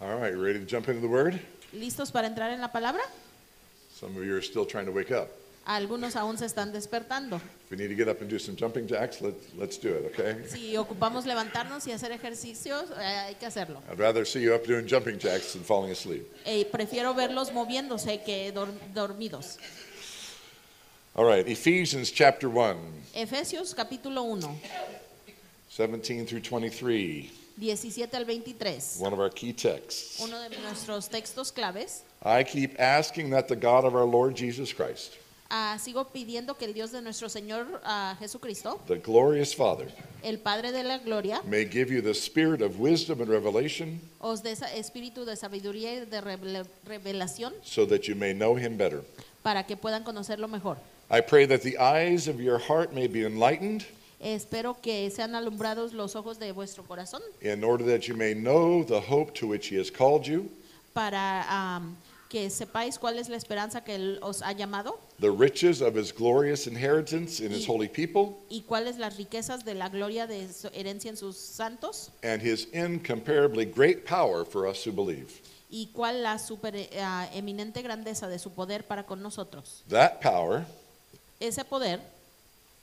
All right, ready to jump into the Word? ¿Listos para entrar en la palabra? Some of you are still trying to wake up. Algunos aún se están despertando. If we need to get up and do some jumping jacks, let's do it, okay? Si ocupamos levantarnos y hacer ejercicios, hay que hacerlo. I'd rather see you up doing jumping jacks than falling asleep. Prefiero verlos moviéndose que dormidos. All right, Ephesians chapter 1, Efesios capítulo 1, 17 through 23, 17 al 23. one of our key texts. Uno de nuestros textos claves. I keep asking that the God of our Lord Jesus Christ, Sigo pidiendo que el Dios de nuestro Señor Jesucristo, the glorious Father, el Padre de la Gloria, may give you the spirit of wisdom and revelation os dé espíritu de sabiduría y de revelación so that you may know him better. para que puedan conocerlo mejor. I pray that the eyes of your heart may be enlightened Espero que sean alumbrados los ojos de vuestro corazón in order that you may know the hope to which he has called you, para que sepáis cuál es la esperanza que Él os ha llamado the riches of his glorious inheritance in his holy people, y cuáles las riquezas de la gloria de su herencia en sus santos and his incomparably great power for us who believe. y cuál la eminente grandeza de su poder para con nosotros. That power, Ese poder,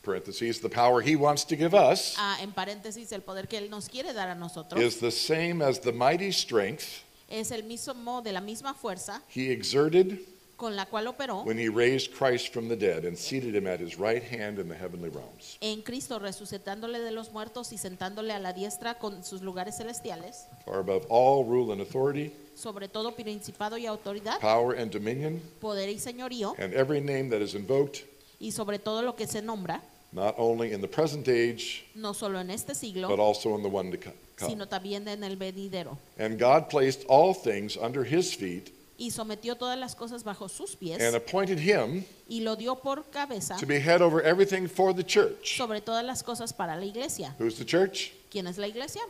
parentheses, the power he wants to give us, en paréntesis, el poder que Él nos quiere dar a nosotros, is the same as the mighty strength es el mismo de la misma fuerza he exerted con la cual operó when he raised Christ from the dead and seated him at his right hand in the heavenly realms. en Cristo, resucitándole de los muertos y sentándole a la diestra con sus lugares celestiales, Far above all rule and authority, sobre todo principado y autoridad, power and dominion, poder y señorío, and every name that is invoked, y sobre todo lo que se nombra, not only in the present age, no solo en este but siglo, also in the one to come. sino también en el venidero. And God placed all things under his feet Y sometió todas las cosas bajo sus pies and appointed him y lo dio por cabeza to be head over everything for the church. sobre todas las cosas para la iglesia. Who's the church? ¿Quién es la iglesia?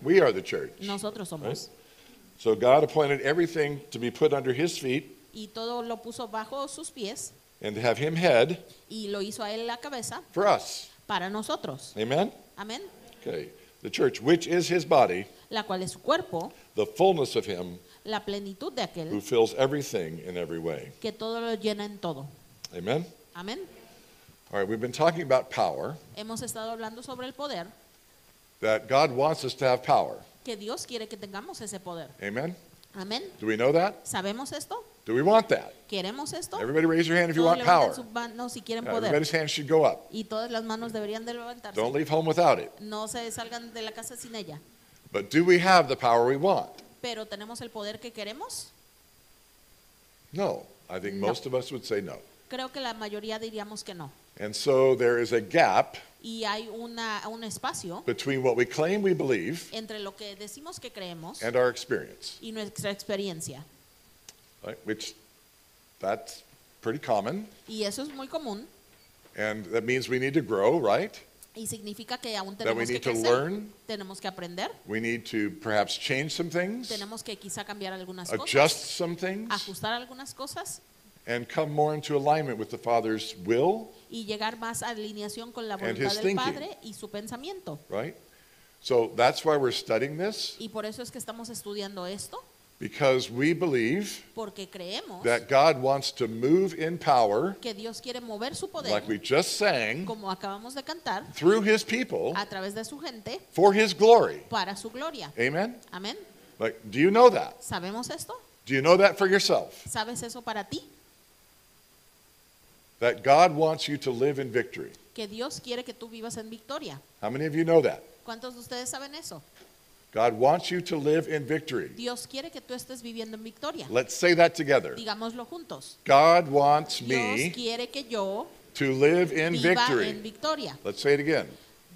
We are the church. Nosotros somos. So God appointed everything to be put under his feet Y todo lo puso bajo sus pies and to have him head y lo hizo a él la cabeza for us. para nosotros. Amen? Amén. Okay. The church, which is his body, La cual es su cuerpo, the fullness of him la plenitud de who aquel fills everything in every way. que todo lo llena en todo. Amen? Amén. All right, we've been talking about power, Hemos estado hablando sobre el poder, that God wants us to have power. que Dios quiere que tengamos ese poder. Amen? Amén. Do we know that? ¿Sabemos esto? Do we want that? ¿Queremos esto? Everybody raise your hand if you Todos want levanten power. sus manos si quieren Yeah, poder. everybody's hand should go up. Y todas las manos deberían de levantarse. Don't leave home without it. No se salgan de la casa sin ella. But do we have the power we want? Pero ¿tenemos el poder que queremos? No. I think No. most of us would say no. Creo que la mayoría diríamos que no. And so there is a gap Y hay un espacio between what we claim we believe entre lo que decimos que creemos and our experience, y nuestra experiencia. right? Which that's pretty common. Y eso es muy común And that means we need to grow, right? y significa que aún That we tenemos que need to crecer, learn. tenemos que aprender, We need to perhaps change some things, tenemos que quizá cambiar algunas adjust cosas, some things, ajustar algunas cosas and come more into alignment with the Father's will, y llegar más a alineación con la And voluntad his del thinking. Padre y su pensamiento. right? So that's why we're studying this, Y por eso es que estamos estudiando esto, because we believe porque creemos that God wants to move in power, que Dios quiere mover su poder, like we just sang, como acabamos de cantar, through his people a través de su gente for his glory. para su gloria. Amen? Amén. Like, do you know that? ¿Sabemos esto? Do you know that for yourself? ¿Sabes eso para ti? That God wants you to live in victory. Que Dios quiere que tú vivas en victoria. How many of you know that? ¿Cuántos de ustedes saben eso? God wants you to live in victory. Dios quiere que tú estés viviendo en victoria. Let's say that together. Digámoslo juntos. God wants Dios me quiere que yo to live in viva en victory. victoria. Let's say it again.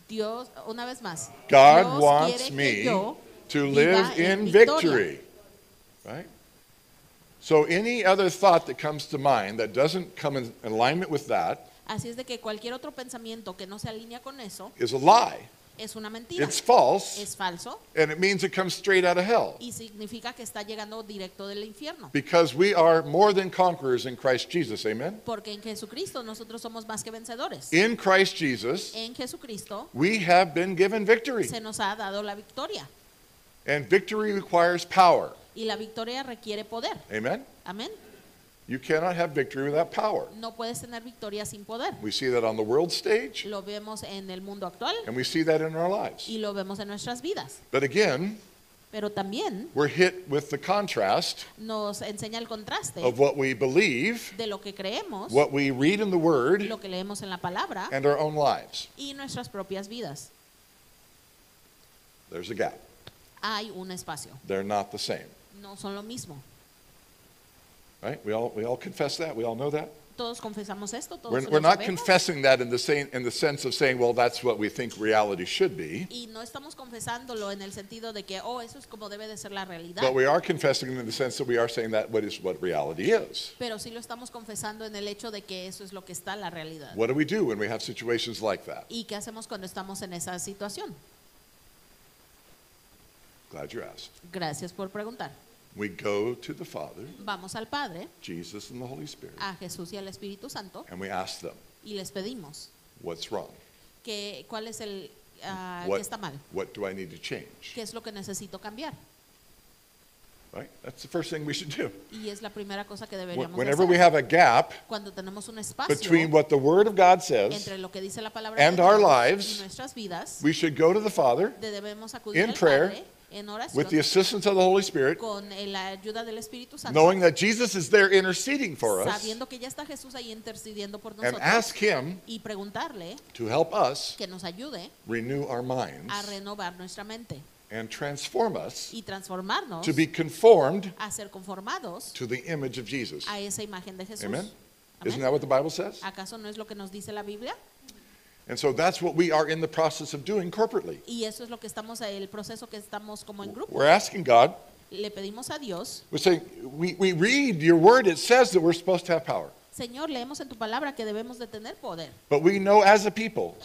Dios, una vez más. God Dios wants quiere me que yo to viva live en in victoria. victory. Right? So any other thought that comes to mind that doesn't come in alignment with that Así es de que cualquier otro pensamiento que no se alinea con eso is a lie. es una mentira. It's false, Es falso and it means it comes straight out of hell. y significa que está llegando directo del infierno. Because we are more than conquerors in Christ Jesus. Amen? Porque en Jesucristo nosotros somos más que vencedores. In Christ Jesus, En Jesucristo we have been given victory. se nos ha dado la victoria. And victory requires power. Y la victoria requiere poder. Amen? Amén. You cannot have victory without power. No puedes tener victoria sin poder. We see that on the world stage, Lo vemos en el mundo actual and we see that in our lives. y lo vemos en nuestras vidas. But again, Pero también we're hit with the contrast nos enseña el contraste of what we believe, de lo que creemos, what we read in the Word, lo que leemos en la palabra and our own lives. y nuestras propias vidas. There's a gap. Hay un espacio. They're not the same. No son lo mismo. Right? We all confess that. We all know that. Todos confesamos esto, todos We're lo not sabemos. confessing that in the sense of saying, well, that's what we think reality should be. Y no estamos confesándolo en el sentido de que, eso es como debe de ser la realidad. But we are confessing it in the sense that we are saying that what reality is. Pero sí lo estamos confesando en el hecho de que eso es lo que está la realidad. What do we do when we have situations like that? ¿Y qué hacemos cuando estamos en esa situación? Glad you asked. Gracias por preguntar. We go to the Father, Vamos al Padre, Jesus, and the Holy Spirit, a Jesús y al Espíritu Santo and we ask them, y les pedimos what's wrong? cuál es el What- que está mal, What do I need to change? qué es lo que necesito cambiar. Right? That's the first thing we should do. Y es la primera cosa que deberíamos de Whenever we hacer. have a gap Cuando tenemos un espacio between what the Word of God says, entre lo que dice la palabra and de our Dios lives, y nuestras vidas, we should go to the Father debemos acudir in al prayer, Padre en oración with the assistance of the Holy Spirit, con la ayuda del Espíritu Santo, knowing that Jesus is there interceding for us, sabiendo que ya está Jesús ahí intercediendo por and nosotros ask Him y preguntarle to help us que nos ayude renew our minds a renovar nuestra mente and transform us y transformarnos to be conformed a ser conformados to the image of Jesus. a esa imagen de Jesús. Amen? Amén. Isn't that what the Bible says? ¿Acaso no es lo que nos dice la Biblia? And so that's what we are in the process of doing corporately. Y eso es lo que estamos, el proceso que estamos como en grupo. We're asking God, Le pedimos a Dios, we're saying, we read your word, it says that we're supposed to have power. Señor, leemos en tu palabra que debemos de tener poder, But we know as a people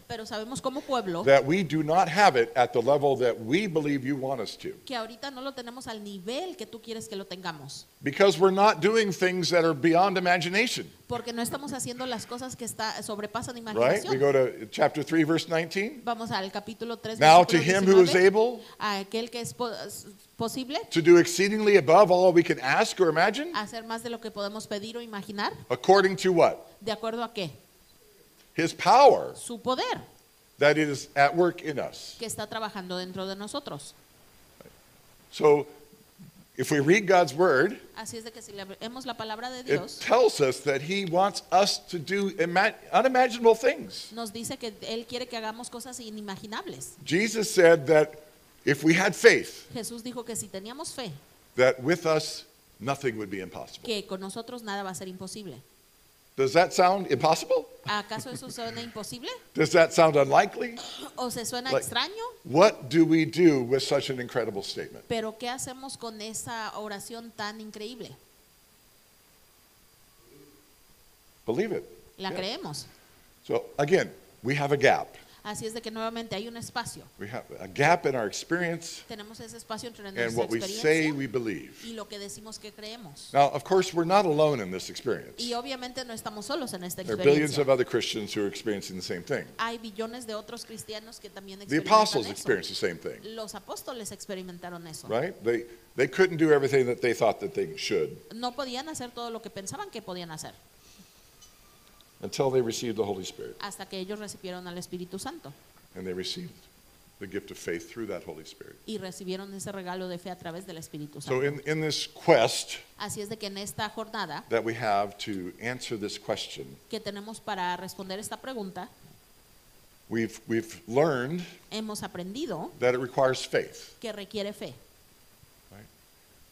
pero sabemos como pueblo that we do not have it at the level that we believe you want us to. que ahorita no lo tenemos al nivel que tú quieres que lo tengamos, Because we're not doing things that are beyond imagination. porque no estamos haciendo las cosas que sobrepasan Right? imaginación. We go to chapter 3, verse 19. Vamos al capítulo 3, Now to versículo him who is 19, able a aquel que es posible to do exceedingly above all we can ask or imagine, hacer más de lo que podemos pedir o imaginar, according to what? ¿de acuerdo a qué? His power Su poder that is at work in us. que está trabajando dentro de nosotros. So if we read God's word, Así es de que si leemos la palabra de it Dios, tells us that he wants us to do unimaginable things. nos dice que Él quiere que hagamos cosas inimaginables. Jesus said that if we had faith, Jesús dijo que si teníamos fe, that with us nothing would be impossible. que con nosotros nada va a ser imposible. Does that sound impossible? ¿Acaso eso suena imposible? Does that sound unlikely? ¿O se suena Like- extraño? What do we do with such an incredible statement? Pero ¿qué hacemos con esa oración tan increíble? Believe it. ¿La Yeah. creemos? So again, we have a gap. Así es de que nuevamente hay un espacio. We have a gap in our experience Tenemos ese espacio entre and nuestra what we say experiencia we believe. y lo que decimos que creemos. Now, of course, we're not alone in this experience. Y obviamente no estamos solos en esta There are billions experiencia. of other Christians who are experiencing the same thing. Hay billones de otros cristianos que también The experimentan apostles eso. experienced the same thing, Los apóstoles experimentaron eso. right? They couldn't do everything that they thought that they should No podían hacer todo lo que pensaban que podían hacer until they received the Holy Spirit. hasta que ellos recibieron al Espíritu Santo And they received the gift of faith through that Holy Spirit. y recibieron ese regalo de fe a través del Espíritu So Santo. in this quest Así es de que en esta jornada that we have to answer this question, que tenemos para responder esta pregunta, we've learned hemos aprendido that it requires faith. que requiere fe,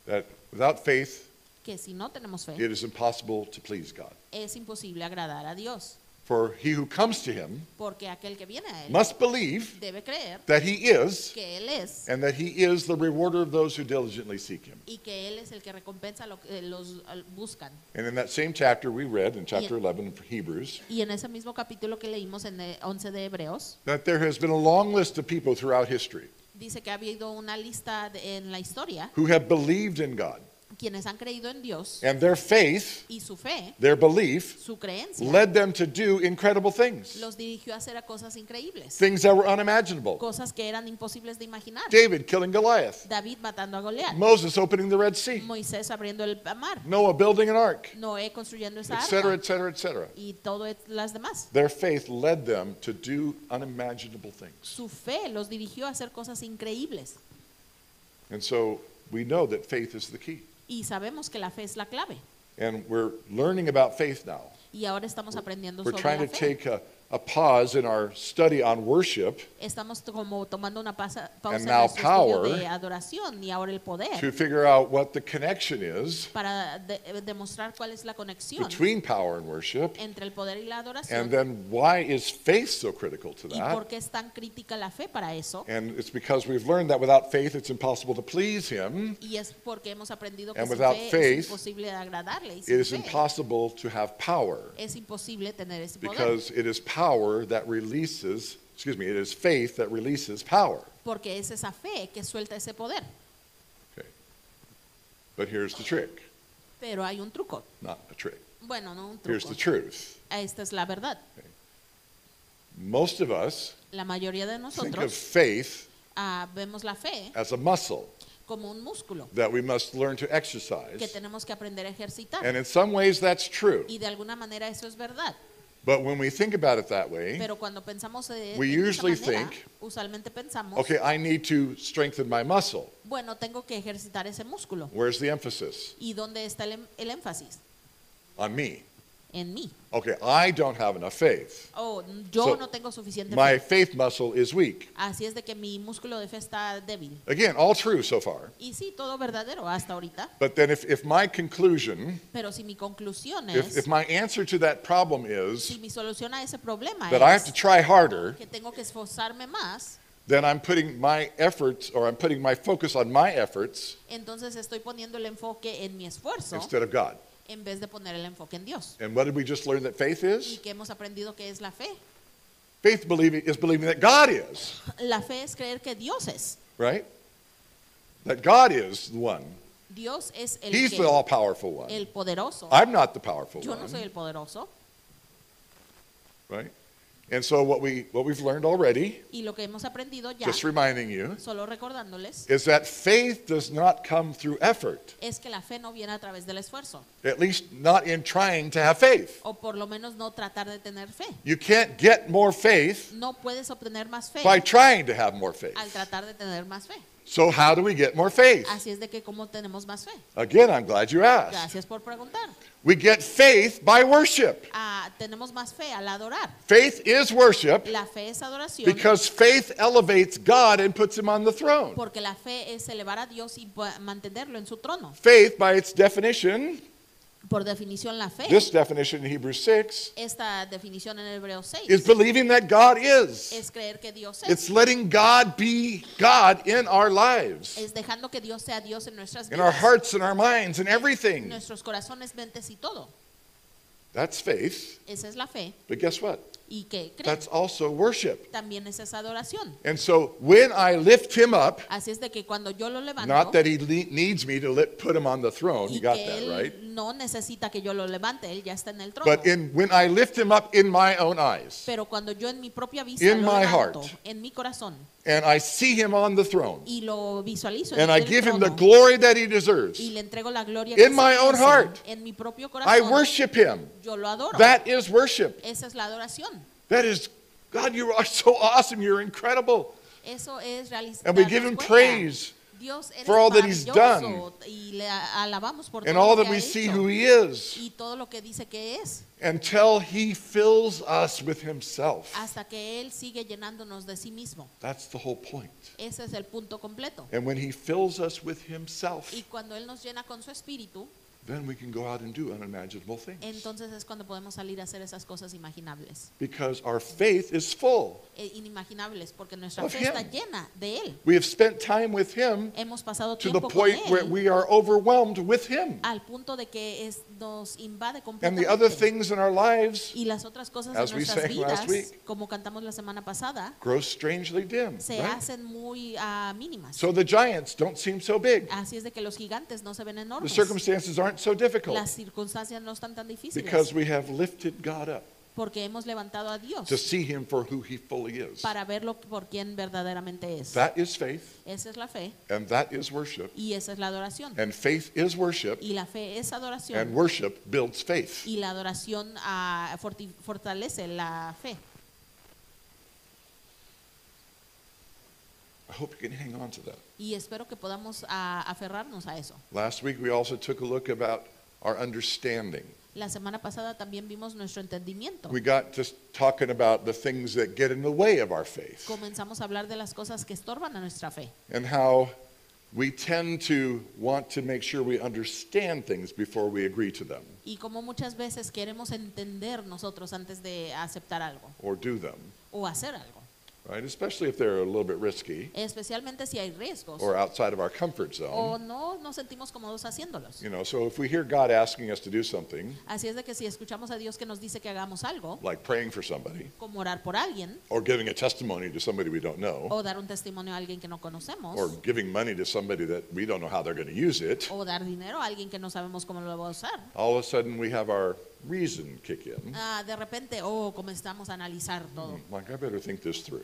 That without faith, que si no tenemos fe, it is impossible to please God. es imposible agradar a Dios, For he who comes to him porque aquel que viene a Él must believe debe creer that he is, que Él es and that he is the rewarder of those who diligently seek him. y que Él es el que recompensa lo que los buscan. And in that same chapter we read, in chapter 11 of Hebrews, Y en ese mismo capítulo que leímos en el 11 de Hebreos, that there has been a long list of people throughout history dice que ha habido una lista en la historia who have believed in God, quienes han creído en Dios and their faith, y su fe, their belief, su creencia, led them to do incredible things, los dirigió a hacer cosas increíbles, things that were unimaginable. cosas que eran imposibles de imaginar. David killing Goliath, David matando a Goliat, Moses opening the Red Sea, Moisés abriendo el mar, Noah building an ark, Noé construyendo esa etc., arca etc., etc. y todo las demás. Their faith led them to do unimaginable things. Su fe los dirigió a hacer cosas increíbles And so we know that faith is the key. y sabemos que la fe es la clave. And we're learning about faith now. Y ahora estamos aprendiendo We're sobre trying la to fe. take a pause in our study on worship Estamos como tomando una pausa And en now nuestro estudio power de adoración y ahora el to poder figure out what the connection is para demostrar cuál es la conexión between power and worship, entre el poder y la and adoración then why is faith so critical to y that? por qué es tan crítica la fe para eso. And it's because we've learned that without faith it's impossible to please Him. Y es porque hemos aprendido que And sin without fe faith, es imposible agradarle. Y It sin is fe impossible to have power es imposible tener ese poder. because it is power that releases, it is faith that releases power. Porque es esa fe que suelta ese poder. Okay. But here's the trick, Pero hay un truco. not a trick. Bueno, no un Here's truco. the truth. Esta es la verdad. Most of us La mayoría de think of nosotros faith vemos la fe as a muscle como un músculo that we must learn to que exercise. tenemos que aprender a ejercitar. And in some ways that's true. Y de alguna manera eso es verdad. But when we think about it that way, Pero cuando pensamos We en esa usually manera, think, usualmente pensamos, okay, I need to strengthen my muscle. bueno, tengo que ejercitar ese músculo. Where's the emphasis? ¿Y dónde está el énfasis? On me. En mí. Okay, I don't have enough faith. Oh, yo So, no tengo suficiente My fe. faith muscle is weak. Así es de que mi músculo de fe está débil. Again, all true so far. Y sí, todo verdadero hasta ahorita. But then if my conclusion, Pero si mi conclusión if es, my answer to that problem si is mi solución a ese problema that I have to es try harder, que tengo que esforzarme más, then I'm putting my efforts or I'm putting my focus on my efforts entonces estoy poniendo el enfoque en mi esfuerzo instead of God. en vez de poner el enfoque en Dios. And what did we just learn that faith ¿Y is? qué hemos aprendido que es la fe? Faith is believing that God is, La fe es creer que Dios es. right? That God is the one. Dios es el, He's que, the all-powerful one. el poderoso. I'm not the powerful Yo no soy one, el poderoso. right? And so what we've learned already, Y lo que hemos aprendido ya, just reminding you, solo recordándoles, is that faith does not come through effort, es que la fe no viene a través del esfuerzo. at least not in trying to have faith. O por lo menos no tratar de tener fe. You can't get more faith No puedes obtener más fe by trying to have more faith. al tratar de tener más fe. So how do we get more faith? Así es de que cómo tenemos más fe. Again, I'm glad you asked. Gracias por preguntar. We get faith by worship. Tenemos más fe al adorar. Faith is worship La fe es adoración because faith elevates God and puts him on the throne. porque la fe es elevar a Dios y mantenerlo en su trono. Faith, by its definition, Por definición, la fe, this definition in Hebrews 6, esta definición en Hebreos 6, is believing that God is. es creer que Dios es. It's letting God be God in our lives, Es dejando que Dios sea Dios en nuestras in our vidas, hearts and our minds and en everything. nuestros corazones, mentes y todo. That's faith. Esa es la fe. But guess what? ¿Y qué creen? That's also worship. También es esa adoración. And so when I lift him up, Así es de que cuando yo lo levanto, not that he needs me to put him on the throne, you y got que that, él right? no necesita que yo lo levante, él ya está en el trono. But when I lift him up in my own eyes, Pero cuando yo en mi propia vista In lo my levanto, heart. en mi corazón, and I see him on the throne, y lo visualizo en and I el give him the trono, glory that he deserves, y le entrego la gloria in que my se own merece, heart, en mi propio I corazón, worship him. yo lo adoro. That is worship. Esa es la adoración. That is, God, you are so awesome. You're incredible. Eso es realizar. And we give him praise Dios, eres for all that he's maravilloso, y le alabamos por and todo all lo that que we ha see hecho, who he is y todo lo que dice que es, until he fills us with himself. hasta que él sigue llenándonos de sí mismo. That's the whole point. Ese es el punto completo. And when he fills us with himself, Y cuando él nos llena con su espíritu, then we can go out and do unimaginable things. entonces es cuando podemos salir a hacer esas cosas imaginables. Because our faith is full. Inimaginables, porque nuestra Of fe está him. llena de Él. We have spent time with him Hemos pasado to the tiempo con point where Él we are overwhelmed with him. al punto de que nos invade And the other completamente. things in our lives Y las otras cosas as de we nuestras sang last vidas, week, como cantamos la semana pasada, grow strangely dim. se Right? hacen muy mínimas. So the giants don't seem so big. Así es de que los gigantes no se ven The enormes. circumstances aren't so difficult Las circunstancias no están tan difíciles because we have lifted God up porque hemos levantado a Dios to see him for who he fully is. para verlo por quien verdaderamente es. That is faith, Esa es la fe and that is worship. y esa es la adoración. And faith is worship, Y la fe es and adoración worship builds faith. y la adoración fortalece la fe. I hope you can hang on to that. Y espero que podamos aferrarnos a eso. Last week we also took a look about our understanding. La semana pasada también vimos nuestro entendimiento. We got just talking about the things that get in the way of our faith Comenzamos a hablar de las cosas que estorban a nuestra fe and how we tend to want to make sure we understand things before we agree to them y como muchas veces queremos entender nosotros antes de aceptar algo or do them, o hacer algo, right? Especially if they're a little bit risky especialmente si hay riesgos or outside of our comfort o zone. no nos sentimos cómodos haciéndolos. You know, so if we hear God asking us to do something, Así es de que si escuchamos a Dios que nos dice que hagamos algo, like praying for somebody como orar por alguien or giving a testimony to somebody we don't know o dar un testimonio a alguien que no conocemos or giving money to somebody that we don't know how they're going to use it, o dar dinero a alguien que no sabemos cómo lo va a usar, all of a sudden we have our reason kick in. de repente comenzamos a analizar todo. Like, I better think this through.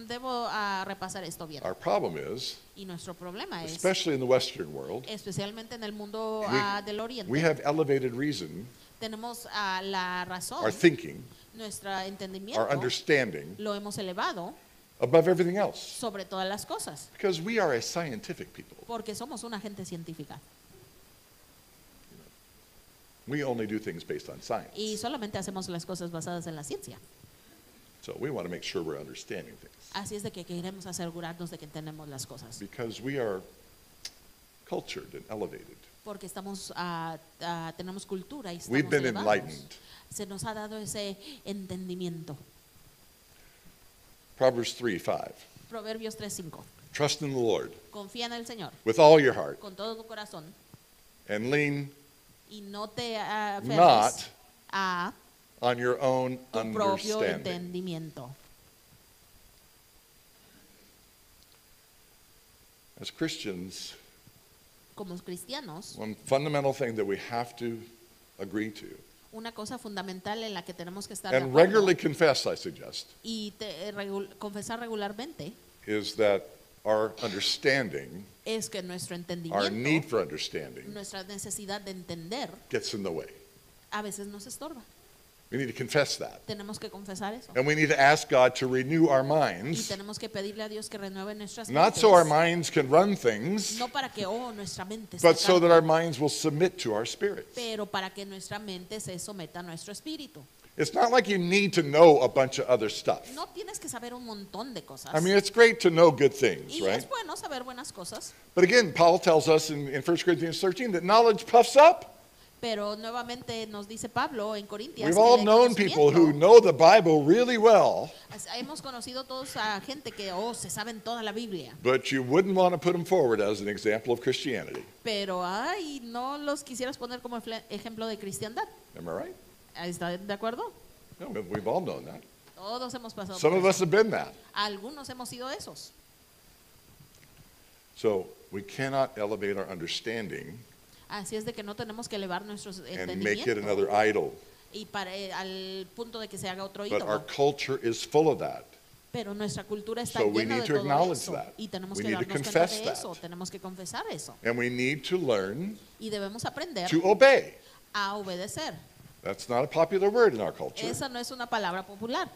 Debo repasar esto bien. Our problem is, Y nuestro problema es, especially in the Western world, especialmente en el mundo del Oriente, we have elevated reason, tenemos la razón, our thinking, nuestro our entendimiento, understanding lo hemos elevado above everything else sobre todas las cosas, because we are a scientific people. porque somos una gente científica We only do things based on science. y solamente hacemos las cosas basadas en la ciencia. So we want to make sure we're understanding things Así es de que queremos asegurarnos de que entendemos las cosas, because we are cultured and elevated. porque estamos tenemos cultura y We've estamos been elevados. enlightened. Se nos ha dado ese entendimiento. Proverbs 3:5. Proverbios 3:5. Trust in the Lord Confía en el Señor with all your heart con todo tu corazón and lean y no te not aferres a on your own tu propio understanding. entendimiento. As Christians, Como cristianos, one fundamental thing that we have to agree to una cosa fundamental en la que tenemos que estar de and acuerdo regularly confess, I suggest, y confesar regularmente is that our understanding, es que nuestro our need entendimiento, for understanding, nuestra necesidad de entender, gets in the way. a veces nos estorba. We need to confess that. Tenemos que confesar eso. And we need to ask God to renew our Y minds, tenemos que pedirle a Dios que renueve nuestras not mentes. so our minds can run things, No para que nuestra mente se but so that calme, our minds will submit to our spirits. pero para que nuestra mente se someta a nuestro espíritu. It's not like you need to know a bunch of other stuff. No tienes que saber un montón de cosas. I mean, it's great to know good things, Y right? es bueno saber buenas cosas, But again, Paul tells us in 1 Corinthians 13 that knowledge puffs up. pero nuevamente nos dice Pablo en Corintias We've que all el known people who conocimiento- know the Bible really well, hemos conocido todos a gente que se saben toda la Biblia, but you wouldn't want to put them forward as an example of Christianity. pero no los quisieras poner como ejemplo de cristiandad. Am I right? ¿Están de acuerdo? No, we've all known that. Todos hemos pasado Some por of us eso. have been that. Algunos hemos sido esos. So we cannot elevate our understanding Así es de que no tenemos que elevar nuestros and make it entendimientos another idol. y al punto de que se haga otro But our ídolo. culture is full of that. Pero nuestra cultura está So we llena need de to todo acknowledge eso that. y tenemos We que need to darnos cuenta confess de eso, that. tenemos que confesar eso And we need to learn y debemos aprender to obey. a obedecer. That's not a popular word in our culture, Esa no es una palabra popular,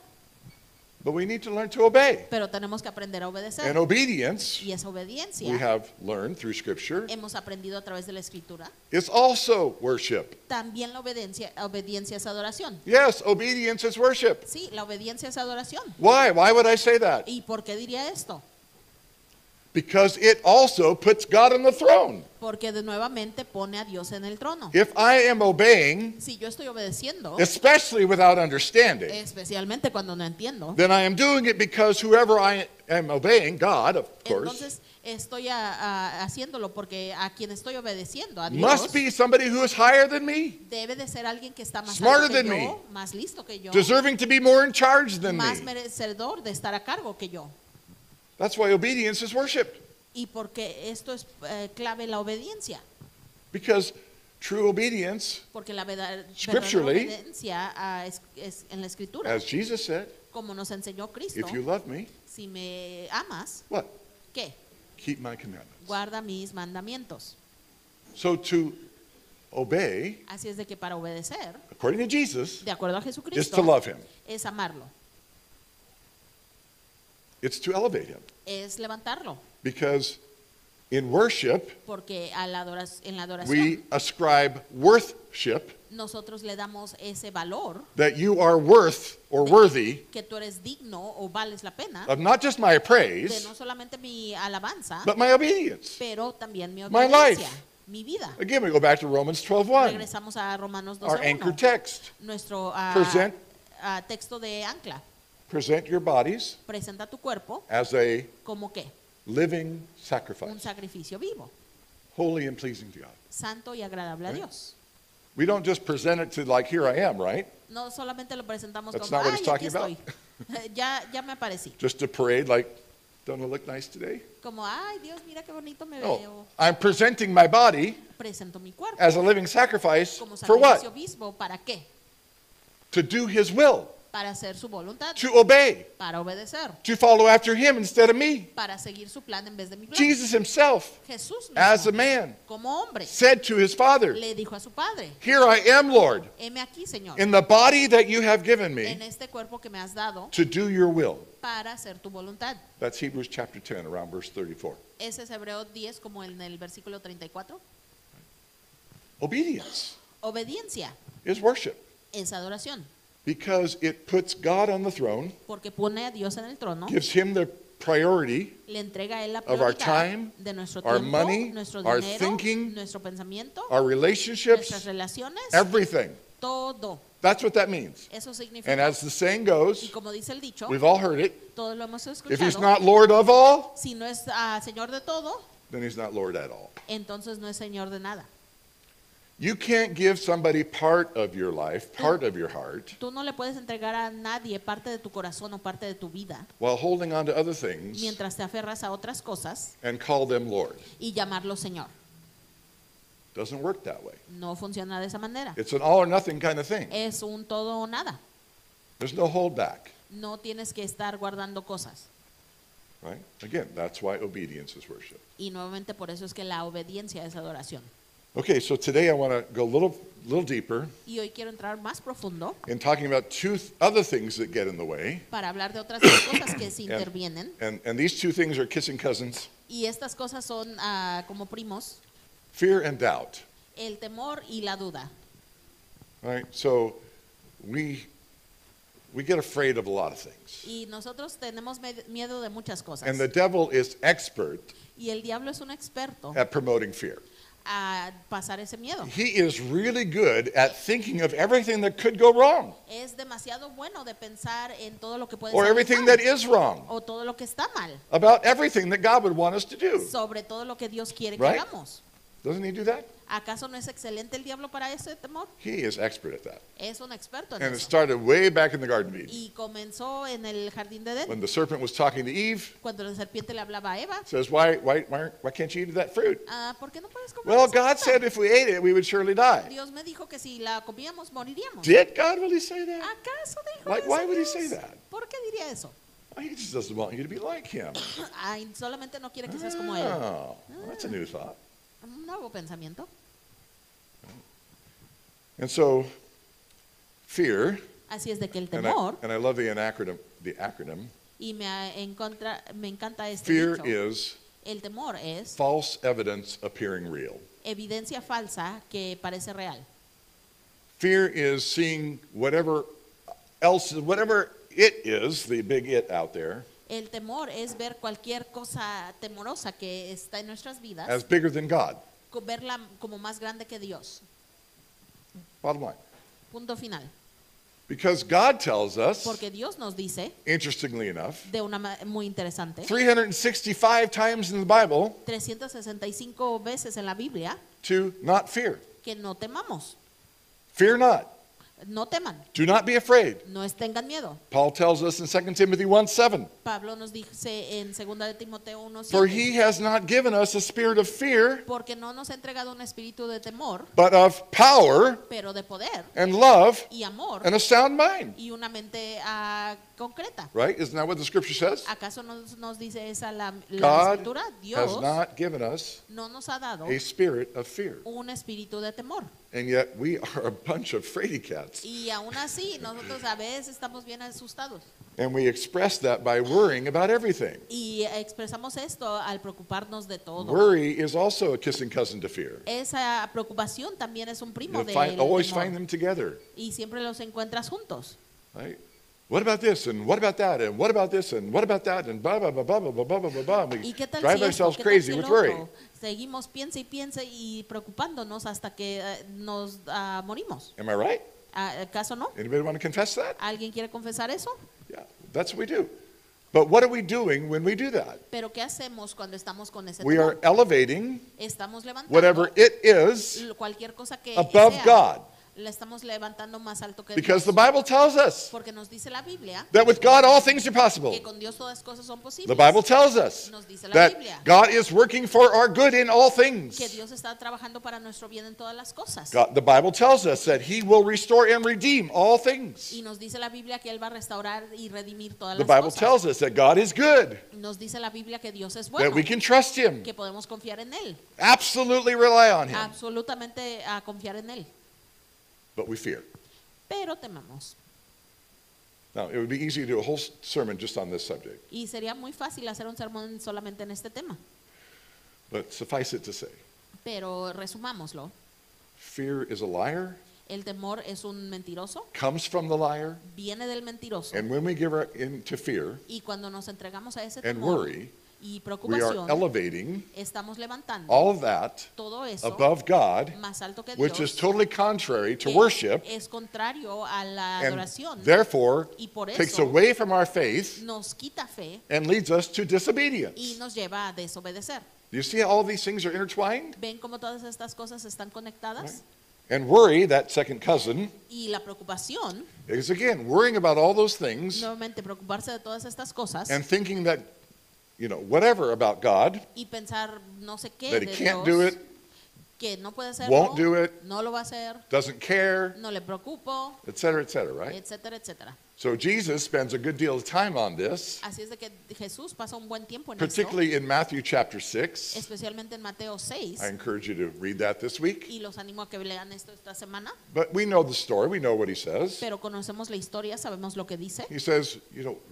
but we need to learn to obey. pero tenemos que aprender a obedecer. And obedience, Y esa we obediencia have learned through Scripture, hemos aprendido a través de la Escritura. is also worship. También la obediencia es adoración. Yes, obedience is worship. Sí, la obediencia es adoración. Why? Why would I say that? ¿Y por qué diría esto? Because it also puts God on the throne. Porque de nuevamente pone a Dios en el trono. If I am obeying, Si yo estoy obedeciendo, especially without understanding, especialmente cuando no entiendo, then I am doing it because whoever I am obeying, God, of course, entonces estoy haciéndolo porque a quien estoy obedeciendo, a Dios, must be somebody who is higher than me, debe de ser alguien que está más Smarter alto que than yo, más listo que yo, deserving to be more in charge than más me. merecedor de estar a cargo que yo. That's why obedience is worship. Y porque esto es clave la obediencia, Because true obedience, porque la verdadera Scripturally, obediencia es en la escritura, as Jesus said, como nos enseñó Cristo. if you love me, Si me amas, what? ¿qué? Keep my commandments. Guarda mis mandamientos. So to obey, Así es de que para obedecer, according to Jesus, de acuerdo a is to Jesucristo, love him. es amarlo, It's to elevate him. es levantarlo, Because in worship, porque en la adoración we ascribe worthship, nosotros le damos ese valor that you are worth or worthy que tú eres digno o vales la pena of not just my de praise, no solamente mi alabanza, but my obedience. pero también mi My obediencia, life. mi vida. Again, we go back to Romans 12:1, Regresamos a Romanos our anchor 12:1, text. nuestro Present- texto de ancla. Present your bodies Presenta tu cuerpo as a como qué, living un sacrifice, sacrificio vivo, holy and pleasing to God. santo y agradable a Right. Dios. We don't just present it to like, here I am, right? No solamente lo presentamos That's como, not what ay, it's aquí talking about." estoy. ya me aparecí. Just to parade like, don't I look nice today? Como, ay, Dios, mira qué bonito me No, veo. I'm presenting my body Presento mi cuerpo as a living sacrifice como for sacrificio what? vivo. ¿Para qué? To do his will, Para hacer su voluntad, to obey, para obedecer, to follow after him instead of me. para seguir su plan en vez de mi plan. Jesus himself, Jesús as a mismo, man, como hombre, said to his Father, le dijo a su padre, here I am, Lord, heme aquí, Señor, in the body that you have given en me este cuerpo que me has dado to do your will. para hacer tu voluntad. That's Hebrews chapter 10, around verse 34. Ese es Hebreo 10, como en el versículo 34. Obedience Obediencia is worship es adoración, because it puts God on the throne, porque pone a Dios en el trono, gives him the priority, le entrega a él la of our prioridad time, de nuestro our tiempo, money, nuestro our dinero, thinking, nuestro pensamiento, our nuestras relationships, relaciones, everything. todo. That's what that means. Eso And significa, as the saying y goes, como dice el dicho, we've all heard it, todos lo hemos if he's escuchado, not Lord of all, si no es Señor de todo, then he's not Lord at all. entonces no es Señor de nada. You can't give somebody part of your life, part of your heart, Tú no le puedes entregar a nadie parte de tu corazón o parte de tu vida while holding on to other things mientras te aferras a otras cosas and call them Lord. y llamarlo Señor. Doesn't work that way. No funciona de esa manera. It's an all or nothing kind of thing. Es un todo o nada. There's no holdback, No tienes que estar guardando cosas. right? Again, that's why obedience is worship. Y nuevamente por eso es que la obediencia es adoración. Okay, so today I want to go a little deeper Y hoy quiero entrar más profundo in talking about other things that get in the way. para hablar de otras dos cosas que se intervienen. And these two things are kissing cousins, Y estas cosas son como primos, fear and doubt. el temor y la duda. Right? So we get afraid of a lot of things. Y nosotros tenemos miedo de muchas cosas. And the devil is expert Y el diablo es un experto at promoting fear. a pasar ese miedo. He is really good at thinking of everything that could go wrong Es demasiado bueno de pensar en todo lo que puede or salir everything mal, that is wrong, o todo lo que está mal, about everything that God would want us to do. sobre todo lo que Dios quiere Right? que hagamos. Doesn't he do that? ¿Acaso no es excelente el diablo para ese temor? He is expert at that. Es un experto en And it eso. started way back in the Garden of Eden. Y comenzó en el jardín de Edén, When the serpent was talking to Eve, cuando la serpiente le hablaba a Eva. says, why can't you eat of that fruit? ¿Por qué no puedes comer Well, esa God fruta? said if we ate it, we would surely die. Dios me dijo que si la comíamos moriríamos. Did God really say that? ¿Acaso dijo Why- eso why would he Dios? say that? ¿Por qué diría eso? Well, he just doesn't want you to be like him. Ay, solamente no quiere que seas como él. Oh, well, that's a new thought. Un nuevo pensamiento. And so, fear, Así es de que el and temor, I love the acronym, y me encanta este fear dicho, is el temor es false evidence appearing real. evidencia falsa que parece real. Fear is seeing whatever it is, the big it out there, El temor es ver cualquier cosa temorosa que está en nuestras vidas, as bigger than God. verla como más grande que Dios. Bottom line. Punto final. Because God tells us, Porque Dios nos dice, interestingly enough, de una muy interesante, 365 times in the Bible 365 veces en la Biblia, to not fear. que no temamos. Fear not. No teman, Do not be afraid. no tengan miedo. Paul tells us in 2 Timothy 1:7, Pablo nos dice en 2 de Timoteo for 1:7, he has not given us a spirit of fear, porque no nos ha entregado un espíritu de temor, but of power pero de poder and love y amor and a sound mind. y una mente concreta. Right? Isn't that what the scripture says? ¿Acaso nos dice esa la God escritura? has Dios not given us no nos ha dado a spirit of fear. un espíritu de temor. And yet we are a bunch of fraidy cats. Y aún así, nosotros a veces estamos bien asustados. And we express that by worrying about everything. Y expresamos esto al preocuparnos de todo. Worry is also a kissing cousin to fear. Esa preocupación también es un primo You del always temor. find them together. Y siempre los encuentras juntos. Right? What about this and what about that and what about this and what about that and blah blah blah blah blah blah blah blah blah. ¿Y We qué tal drive si esto? ourselves ¿Qué tal crazy si el with worry. otro? Seguimos piense y piense y preocupándonos hasta que nos morimos. Am I right? ¿Acaso no? Anybody want to confess that? ¿Alguien quiere confesar eso? Yeah, that's what we do. But what are we doing when we do that? Pero ¿qué hacemos cuando estamos con ese We are temor? elevating Estamos levantando whatever it is cualquier cosa que above sea, God. la estamos levantando más alto que Because the Dios. Bible tells us Porque nos dice la Biblia that with God all things are possible. que con Dios todas cosas son The posibles. Bible tells us Nos dice la that Biblia God is working for our good in all que things. Dios está trabajando para nuestro bien en todas las cosas. The Bible tells us that He will restore and redeem all things. Y nos dice la Biblia que Él va a restaurar y redimir todas The las Bible cosas. tells us that God is good, Nos dice la Biblia que Dios es that bueno, we can trust Him, que podemos confiar en Él, absolutely rely on Him, absolutamente a confiar en Él. but we fear. Pero temamos. Now, it would be easy to do a whole sermon just on this subject, Y sería muy fácil hacer un sermón solamente en este tema. but suffice it to say, Pero resumámoslo. fear is a liar, El temor es un mentiroso, comes from the liar, viene del mentiroso. and when we give into fear Y cuando nos entregamos a ese and temor worry, y we are preocupación, elevating estamos levantando all of that todo eso above God, más alto que which Dios, is totally contrary to que worship, es contrario a la and adoración, therefore y por takes eso away from our faith nos quita fe and leads us to y disobedience. nos lleva a desobedecer. Do you see how all these things are intertwined? ¿Ven cómo todas estas cosas están conectadas? And worry, that second cousin, Y la preocupación, is again worrying about all those things nuevamente preocuparse de todas estas cosas and thinking that, whatever about God, y pensar no sé qué that He de can't Dios, do it, que no puede hacerlo, won't do it, no lo va a hacer, doesn't care, no le preocupo, etc., right? etcétera, etcétera. So Jesus spends a good deal of time on this, Así es de que Jesús pasa un buen tiempo en esto, particularly in Matthew chapter 6. especialmente en Mateo 6, I encourage you to read that this week. y los animo a que lean esto esta semana, But we know the story, we know what He says. pero conocemos la historia, sabemos lo que dice. He says,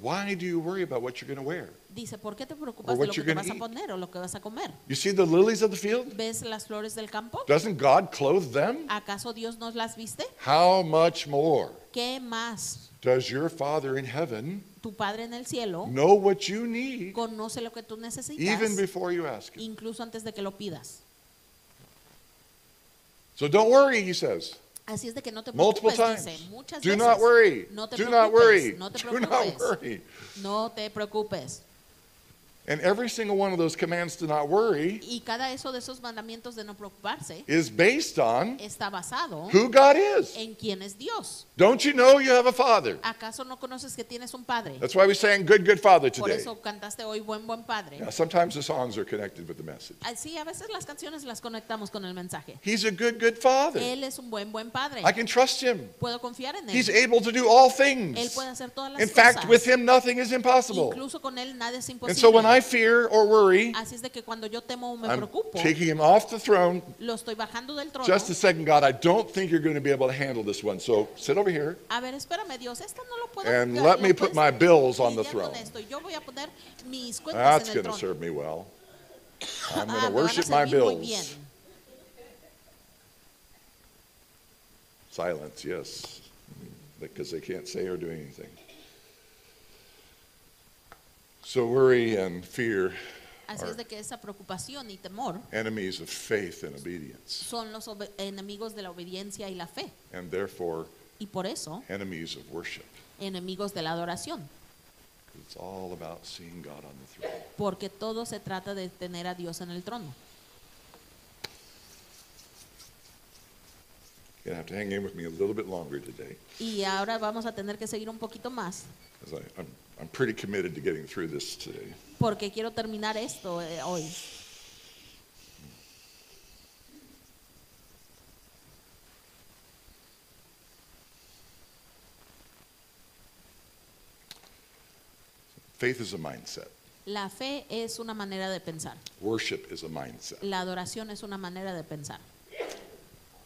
why do you worry about what you're going to wear? Dice, ¿por qué te Or preocupas what de lo que you're te gonna vas a eat. poner o lo que vas a comer? You see the lilies of the field? ¿Ves las flores del campo? Doesn't God clothe them? ¿Acaso Dios nos las viste? How much more ¿Qué más? does your Father in heaven Tu Padre en el cielo know what you need conoce lo que tú necesitas, even before you ask Him? incluso antes de que lo pidas. So don't worry, He says. Así es de que no te Multiple preocupes, times. dice, muchas Do veces. not worry. No te Do not worry. preocupes, no te Do not preocupes, worry. no te preocupes. And every single one of those commands to not worry Y cada eso de esos mandamientos de no preocuparse is based on está basado who God is. en quién es Dios. Don't you know you have a Father? ¿Acaso no conoces que tienes un Padre? That's why we sang Good, Good Father Por today. eso cantaste hoy Buen Buen Padre. Now, sometimes the songs are connected with the message. Así a veces las canciones las conectamos con el mensaje. He's a good, good Father. Él es un buen Padre. I can trust Him. Puedo confiar en He's Él. able to do all Él things. puede hacer todas las In fact, cosas. with Him, nothing is impossible. Incluso con Él nada es And imposible. so when I fear or worry, Así es de que cuando yo temo o me I'm preocupo, taking Him off the throne. lo estoy bajando del trono. Just a second, God, I don't think you're going to be able to handle this one. So sit over here. A ver, espérame, Dios, esto no lo puedo And lo let me puedes put my bills on the lidiar throne. con esto. Yo voy a poner mis cuentas That's en el going to trono. serve me well. I'm going Ah, to me van a worship my servir muy bien. bills. Silence, yes, because they can't say or do anything. So worry and fear Así are es de que esa preocupación y temor enemies of faith and obedience, son los enemigos de la obediencia y la fe, and therefore y por eso enemies of worship. enemigos de la adoración, It's all about seeing God on the throne. porque todo se trata de tener a Dios en el trono. You're going to have to hang in with me a little bit longer today, Y ahora vamos a tener que seguir un poquito más, because I'm pretty committed to getting through this today. porque quiero terminar esto hoy. Faith is a mindset. La fe es una manera de pensar. Worship is a mindset. La adoración es una manera de pensar.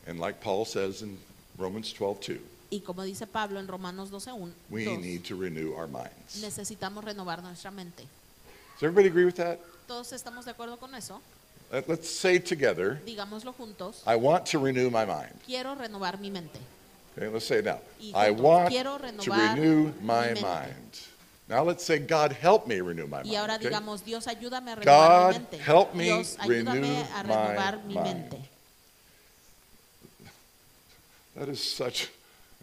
And like Paul says in Romans 12:2, Y como dice Pablo en Romanos 12:1, we need to renew our minds. necesitamos renovar nuestra mente. Does everybody agree with that? ¿Todos estamos de acuerdo con eso? Let's say together, Digámoslo juntos. I want to renew my mind. Quiero renovar mi mente. Okay, let's say it now. Y I juntos, want quiero to renovar renew mi my mente. mind. Now let's say, God, help me renew my Y mind. ahora okay? digamos, Dios, ayúdame a renovar God, mi mente. help me Dios, ayúdame renew a my renovar mi mind. mente. That is such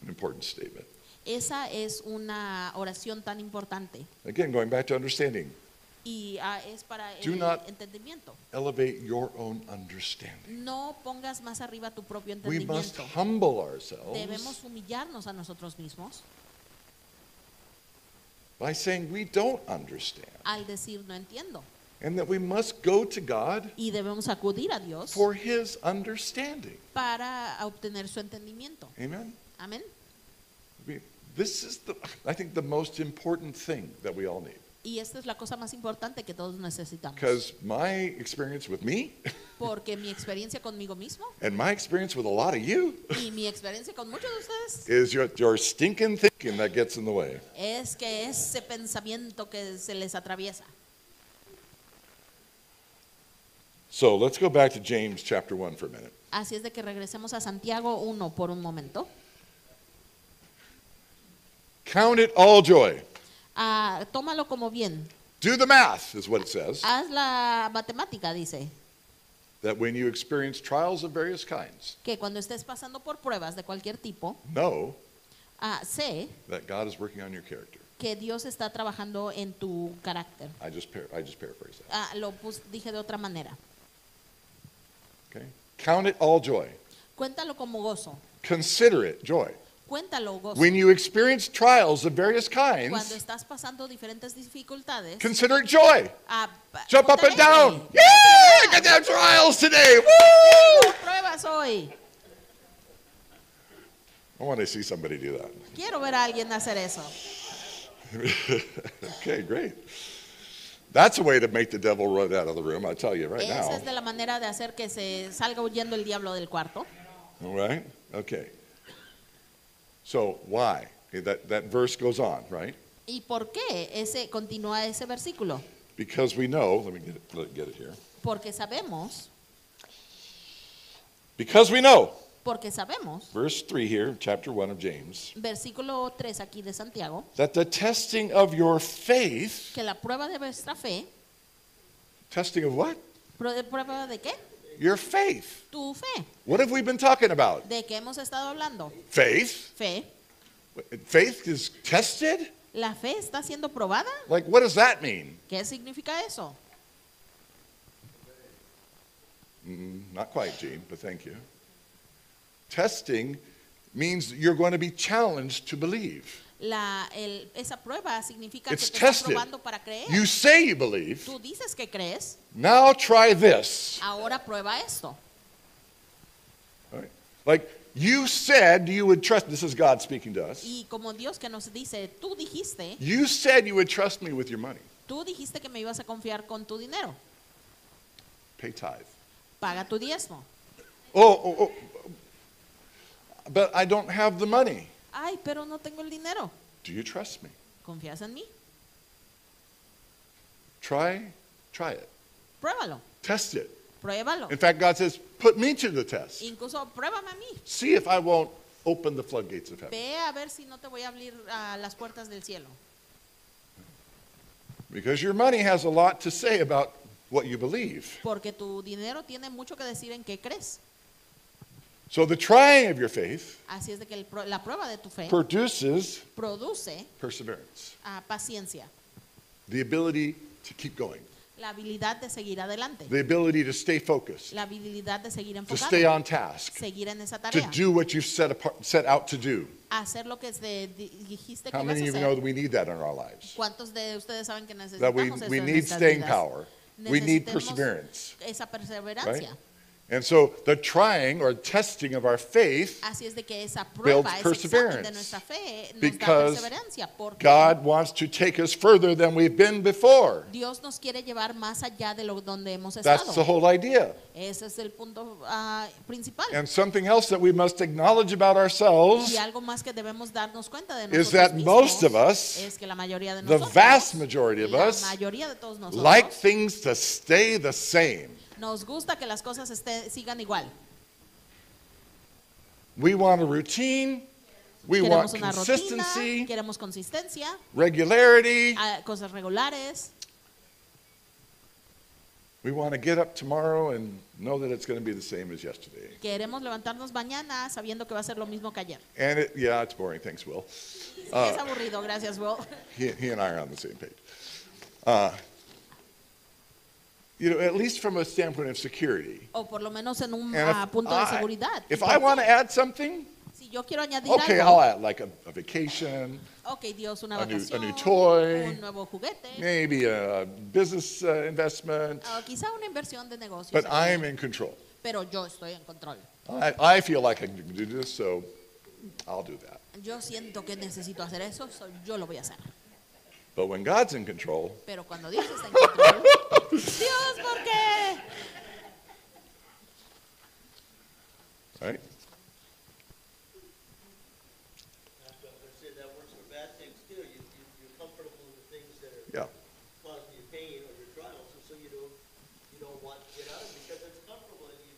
an important statement. Esa es una oración tan importante. Again, going back to understanding, Y es para Do el not- entendimiento. elevate your own understanding. No pongas más arriba tu propio We must entendimiento. humble ourselves Debemos humillarnos a nosotros mismos by saying we don't understand, al decir no entiendo. and that we must go to God Y debemos acudir a Dios for His understanding. para obtener su entendimiento. Amen? Amén. This is, I think, the most important thing that we all need. Y esta es la cosa más importante que todos necesitamos. Because my experience with me Porque mi experiencia conmigo mismo and my experience with a lot of you y mi experiencia con muchos de ustedes is your stinking thinking that gets in the way. es que ese pensamiento que se les atraviesa. So let's go back to James chapter 1 for a minute. Así es de que regresemos a Santiago 1 por un momento. Count it all joy. Tómalo como bien. Do the math, is what it says. Haz la matemática, dice. That when you experience trials of various kinds, Que cuando estés pasando por pruebas de cualquier tipo, know sé that God is working on your character. que Dios está trabajando en tu carácter. I just paraphrase that. Dije de otra manera. Okay? Count it all joy. Cuéntalo como gozo. Consider it joy. Cuéntalo gozo. When you experience trials of various Cuando kinds, estás pasando diferentes dificultades, consider it joy. Jump up ponte and down. alegre. Yeah, I got to have trials today. Woo! Tengo pruebas hoy. I want to see somebody do that. Quiero ver a alguien hacer eso. Okay, great. That's a way to make the devil run out of the room, I tell you right Esa now. es de la manera de hacer que se salga huyendo el diablo del cuarto. All right? Okay. So, why? Okay, that verse goes on, right? ¿Y por qué continúa ese versículo? Because we know, let me get it here. Porque sabemos, Because we know, verse 3 here, chapter 1 of James, versículo 3 aquí de Santiago, that the testing of your faith, que la prueba de vuestra fe, testing of what? ¿prueba de qué? Your faith. Tu fe. What have we been talking about? ¿De qué hemos estado hablando? Faith? Fe. Faith is tested? ¿La fe está siendo probada? Like, what does that mean? ¿Qué significa eso? Not quite, Gene, but thank you. Testing means you're going to be challenged to believe. Esa prueba significa It's que te estás tested. probando para creer. You say you believe. Tú dices que crees, Now try this. ahora prueba esto. All right? Like, you said you would trust, this is God speaking to us. Y como Dios que nos dice, tú You said you would trust me with your money. dijiste que me ibas a confiar con tu dinero. Pay tithe. Paga tu diezmo. Oh, but I don't have the money. Ay, pero no tengo el dinero. Do you trust me? ¿Confías en mí? Try it. Pruébalo. Test it. Pruébalo. In fact, God says, put me to the test. Incluso pruébame a mí. See if I won't open the floodgates of heaven. Ve a ver si no te voy a abrir las puertas del cielo. Because your money has a lot to say about what you believe. Porque tu dinero tiene mucho que decir en qué crees. So the trying of your faith Así es de que la prueba de tu fe produces produce perseverance, paciencia, the ability to keep going, la habilidad de seguir adelante, the ability to stay focused, la habilidad de seguir to stay enfocado, on task, seguir en esa to tarea, do what you've set out to do. hacer lo que dijiste que How ibas many a of you know that hacer. we need that in our lives? ¿Cuántos de ustedes saben que That we necesitamos eso en need nuestras staying vidas? power. We need Necesitemos perseverance. esa perseverancia. And so the trying or testing of our faith, Así es de que esa prueba, builds ese examen de perseverance. nuestra fe nos da Because perseverancia, porque God wants to take us further than we've been before. Dios nos quiere llevar más allá de lo donde hemos That's the estado. whole idea. Ese es el punto principal. And something else that we must acknowledge about ourselves Y algo más que debemos darnos cuenta de is nosotros that most of mismos us, es que la mayoría de the nosotros, vast majority of la us, mayoría de todos nosotros, like things to stay the same. nos gusta que las cosas sigan igual. We want a routine, we want Queremos una rutina, consistency, queremos consistencia, regularity. cosas regulares. We want to get up tomorrow and know that it's going to be the same as yesterday. Queremos levantarnos mañana sabiendo que va a ser lo mismo que ayer. And yeah, it's boring. Thanks, Will. Es aburrido, gracias, Will. He and I are on the same page. At least from a standpoint of security. O por lo menos en un And punto de seguridad. if I want to add something, Si yo quiero añadir okay, algo, I'll add like a vacation, ok, Dios, una a new vacación, toy, un nuevo juguete, maybe a business investment, o quizá una inversión de negocios. but aquí. I'm in control. Pero yo estoy en control. I feel like I can do this, so I'll do that. Yo siento que necesito hacer eso, yo lo voy a hacer. But when God's in control, Pero cuando Dios está en control, Dios, ¿por qué? right? That works for bad things too. You're comfortable with the things that are Yeah. causing you pain or your trials, and so you don't want to get out of it because it's comfortable and you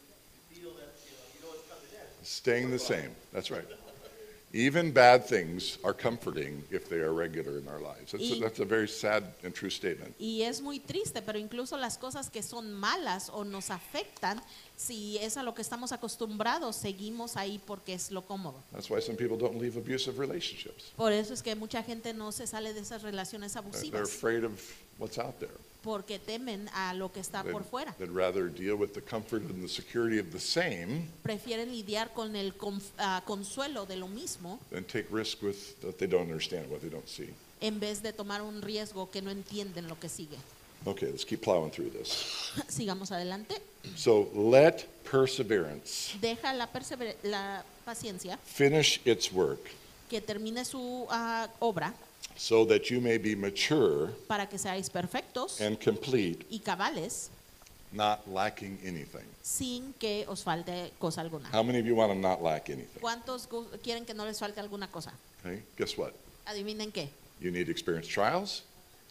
feel that you know it's coming next. Staying the same. That's right. Even bad things are comforting if they are regular in our lives. That's a very sad and true statement. Y es muy triste, pero incluso las cosas que son malas o nos afectan, si es a lo que estamos acostumbrados, seguimos ahí porque es lo cómodo. That's why some people don't leave abusive relationships. Por eso es que mucha gente no se sale de esas relaciones They're abusivas, afraid of what's out there. porque temen a lo que está por fuera. They'd rather deal with the comfort and the security of the same Prefieren lidiar con el consuelo de lo mismo than take risk with what they don't understand, what they don't see. en vez de tomar un riesgo que no entienden lo que sigue. Okay, let's keep plowing through this. Sigamos adelante. So let perseverance Deja la paciencia finish its work que termine su obra so that you may be mature para que seáis perfectos and complete, y cabales not lacking anything. sin que os falte cosa alguna. How many of you want to not lack anything? ¿Cuántos quieren que no les falte alguna cosa? Okay, guess what? Adivinen qué. You need to experience trials.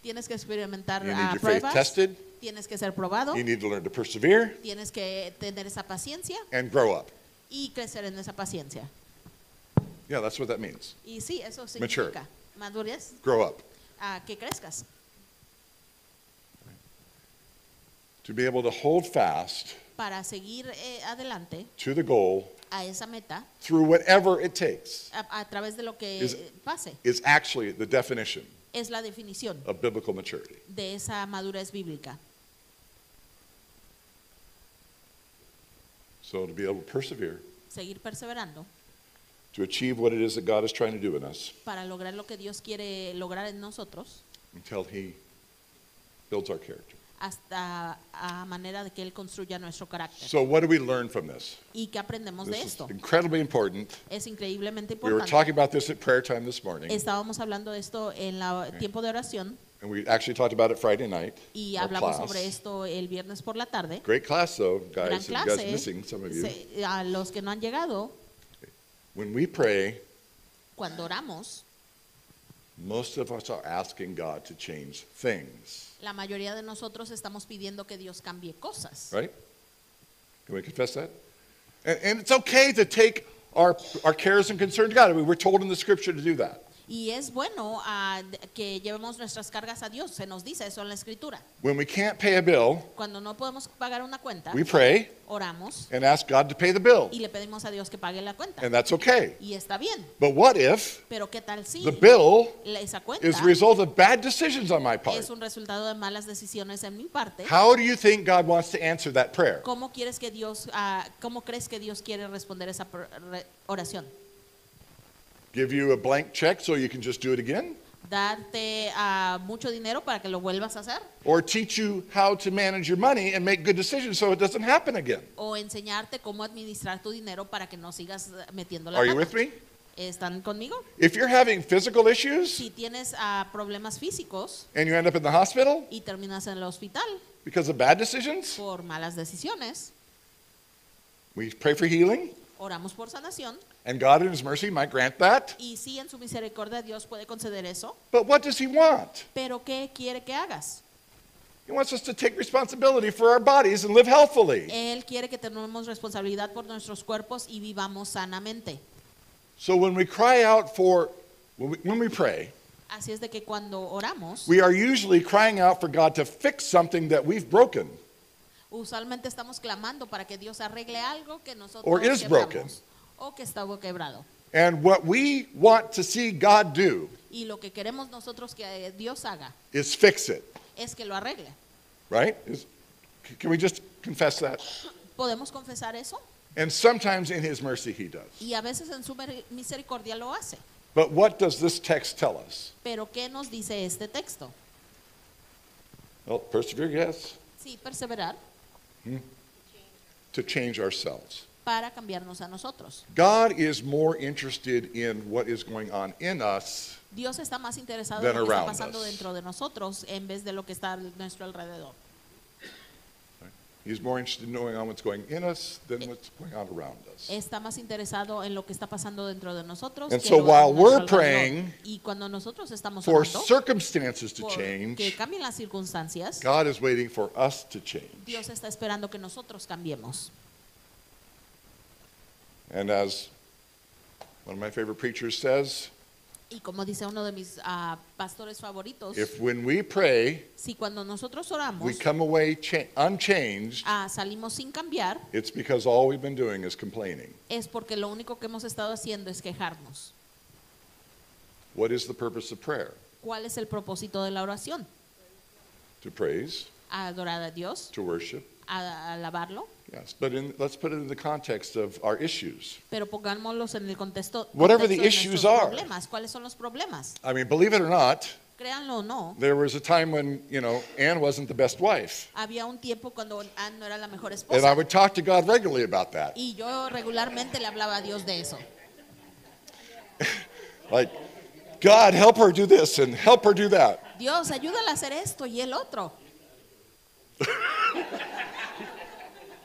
Tienes que experimentar You need your faith pruebas, tested. tienes que ser probado, You need to learn to persevere tienes que tener esa paciencia and grow up. y crecer en esa paciencia. Yeah, that's what that means. Y sí, eso Mature. significa madurez, Grow up. que crezcas, To be able to hold fast para seguir adelante to the goal a esa meta through whatever it takes a través de lo que Is- pase. is actually the definition Es la definición of biblical maturity. de esa madurez bíblica. So to be able to persevere, Seguir perseverando to achieve what it is that God is trying to do in us para lograr lo que Dios quiere lograr en nosotros until He builds our character. hasta a manera de que Él construya nuestro carácter. So what do we learn from this? ¿Y qué aprendemos de This is esto? incredibly important. Es increíblemente We were importante. talking about this at prayer time this morning, Estábamos hablando de esto en el tiempo de oración and we actually talked about it Friday night. y our hablamos class. sobre esto el viernes por la tarde. Great class though, Gran guys. You guys clase. missing, some of you. A los que no han llegado, When we pray, cuando oramos, most of us are asking God to change things, la mayoría de nosotros estamos pidiendo que Dios cambie cosas. right? Can we confess that? And it's okay to take our cares and concerns to God. I mean, we're told in the scripture to do that. Y es bueno que llevemos nuestras cargas a Dios. Se nos dice eso en la Escritura. When we can't pay a bill, Cuando no podemos pagar una cuenta, we pray oramos and ask God to pay the bill. y le pedimos a Dios que pague la cuenta. And that's okay. Y está bien. But what if Pero ¿qué tal si the bill esa cuenta is a result of bad decisions on my part? es un resultado de malas decisiones en mi parte? How do you think God wants to answer that prayer? ¿Cómo crees que Dios quiere responder esa oración? Give you a blank check so you can just do it again? ¿Darte mucho dinero para que lo vuelvas a hacer? Or teach you how to manage your money and make good decisions so it doesn't happen again? ¿O enseñarte cómo administrar tu dinero para que no sigas metiendo la Are you pata? with me? ¿Están conmigo? If you're having physical issues Si tienes problemas físicos and you end up in the hospital y terminas en el hospital because of bad decisions, por malas decisiones, we pray for healing, oramos por sanación. and God in His mercy might grant that. Y sí, en su misericordia Dios puede conceder eso. But what does He want? Pero ¿qué quiere que hagas? He wants us to take responsibility for our bodies and live healthily. Él quiere que tenemos responsabilidad por nuestros cuerpos y vivamos sanamente. So when we cry out for, when we pray, Así es de que cuando oramos, we are usually crying out for God to fix something that we've broken. usualmente estamos clamando para que Dios arregle algo que nosotros Or is broken. quebramos o que está quebrado. And what we want to see God do Y lo que queremos nosotros que Dios haga is fix it, es que lo arregle. right? Can we just confess that? ¿Podemos confesar eso? And sometimes in His mercy He does. Y a veces en su misericordia lo hace. But what does this text tell us? Pero ¿qué nos dice este texto? Well, persevere, yes, Sí, perseverar to change ourselves. para cambiarnos a nosotros. God is more interested in what is going on in us Dios está más interesado Than en lo que está around pasando us. dentro de nosotros en vez de lo que está a nuestro alrededor. He's more interested in knowing on what's going in us than what's going on around us. Está más interesado en lo que está pasando dentro de nosotros. And que so lo while a nuestro we're alrededor. praying Y cuando nosotros estamos For orando circumstances to por que change, cambien las circunstancias, God is waiting for us to change. Dios está esperando que nosotros cambiemos. And as one of my favorite preachers says, Y como dice uno de mis pastores favoritos, if when we pray, si cuando nosotros we oramos come away unchanged, salimos sin cambiar, it's because all we've been doing is complaining. es porque lo único que hemos estado haciendo es quejarnos. What is the purpose of prayer? ¿Cuál es el propósito de la oración? To praise, A adorar a Dios, to worship. a alabarlo, Yes, but let's put it in the context of our issues. pero pongámoslos en el contexto, Whatever the contexto de issues nuestros are. problemas. ¿Cuáles son los problemas? I mean, believe it or not, Créanlo o no, there was a time when, Anne wasn't the best wife. había un tiempo cuando Anne no era la mejor And esposa. I would talk to God regularly about that. Y yo regularmente le hablaba a Dios de eso. Like, God, help her do this and help her do that. Dios, ayúdale a hacer esto y el otro.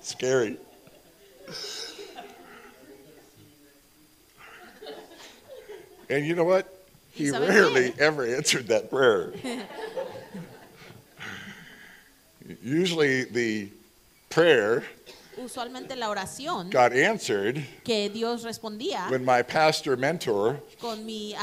Scary. And you know what? He ¿Y saben rarely qué? ever answered that prayer. Usually the prayer Usualmente la oración got answered que Dios respondía when my pastor mentor con mi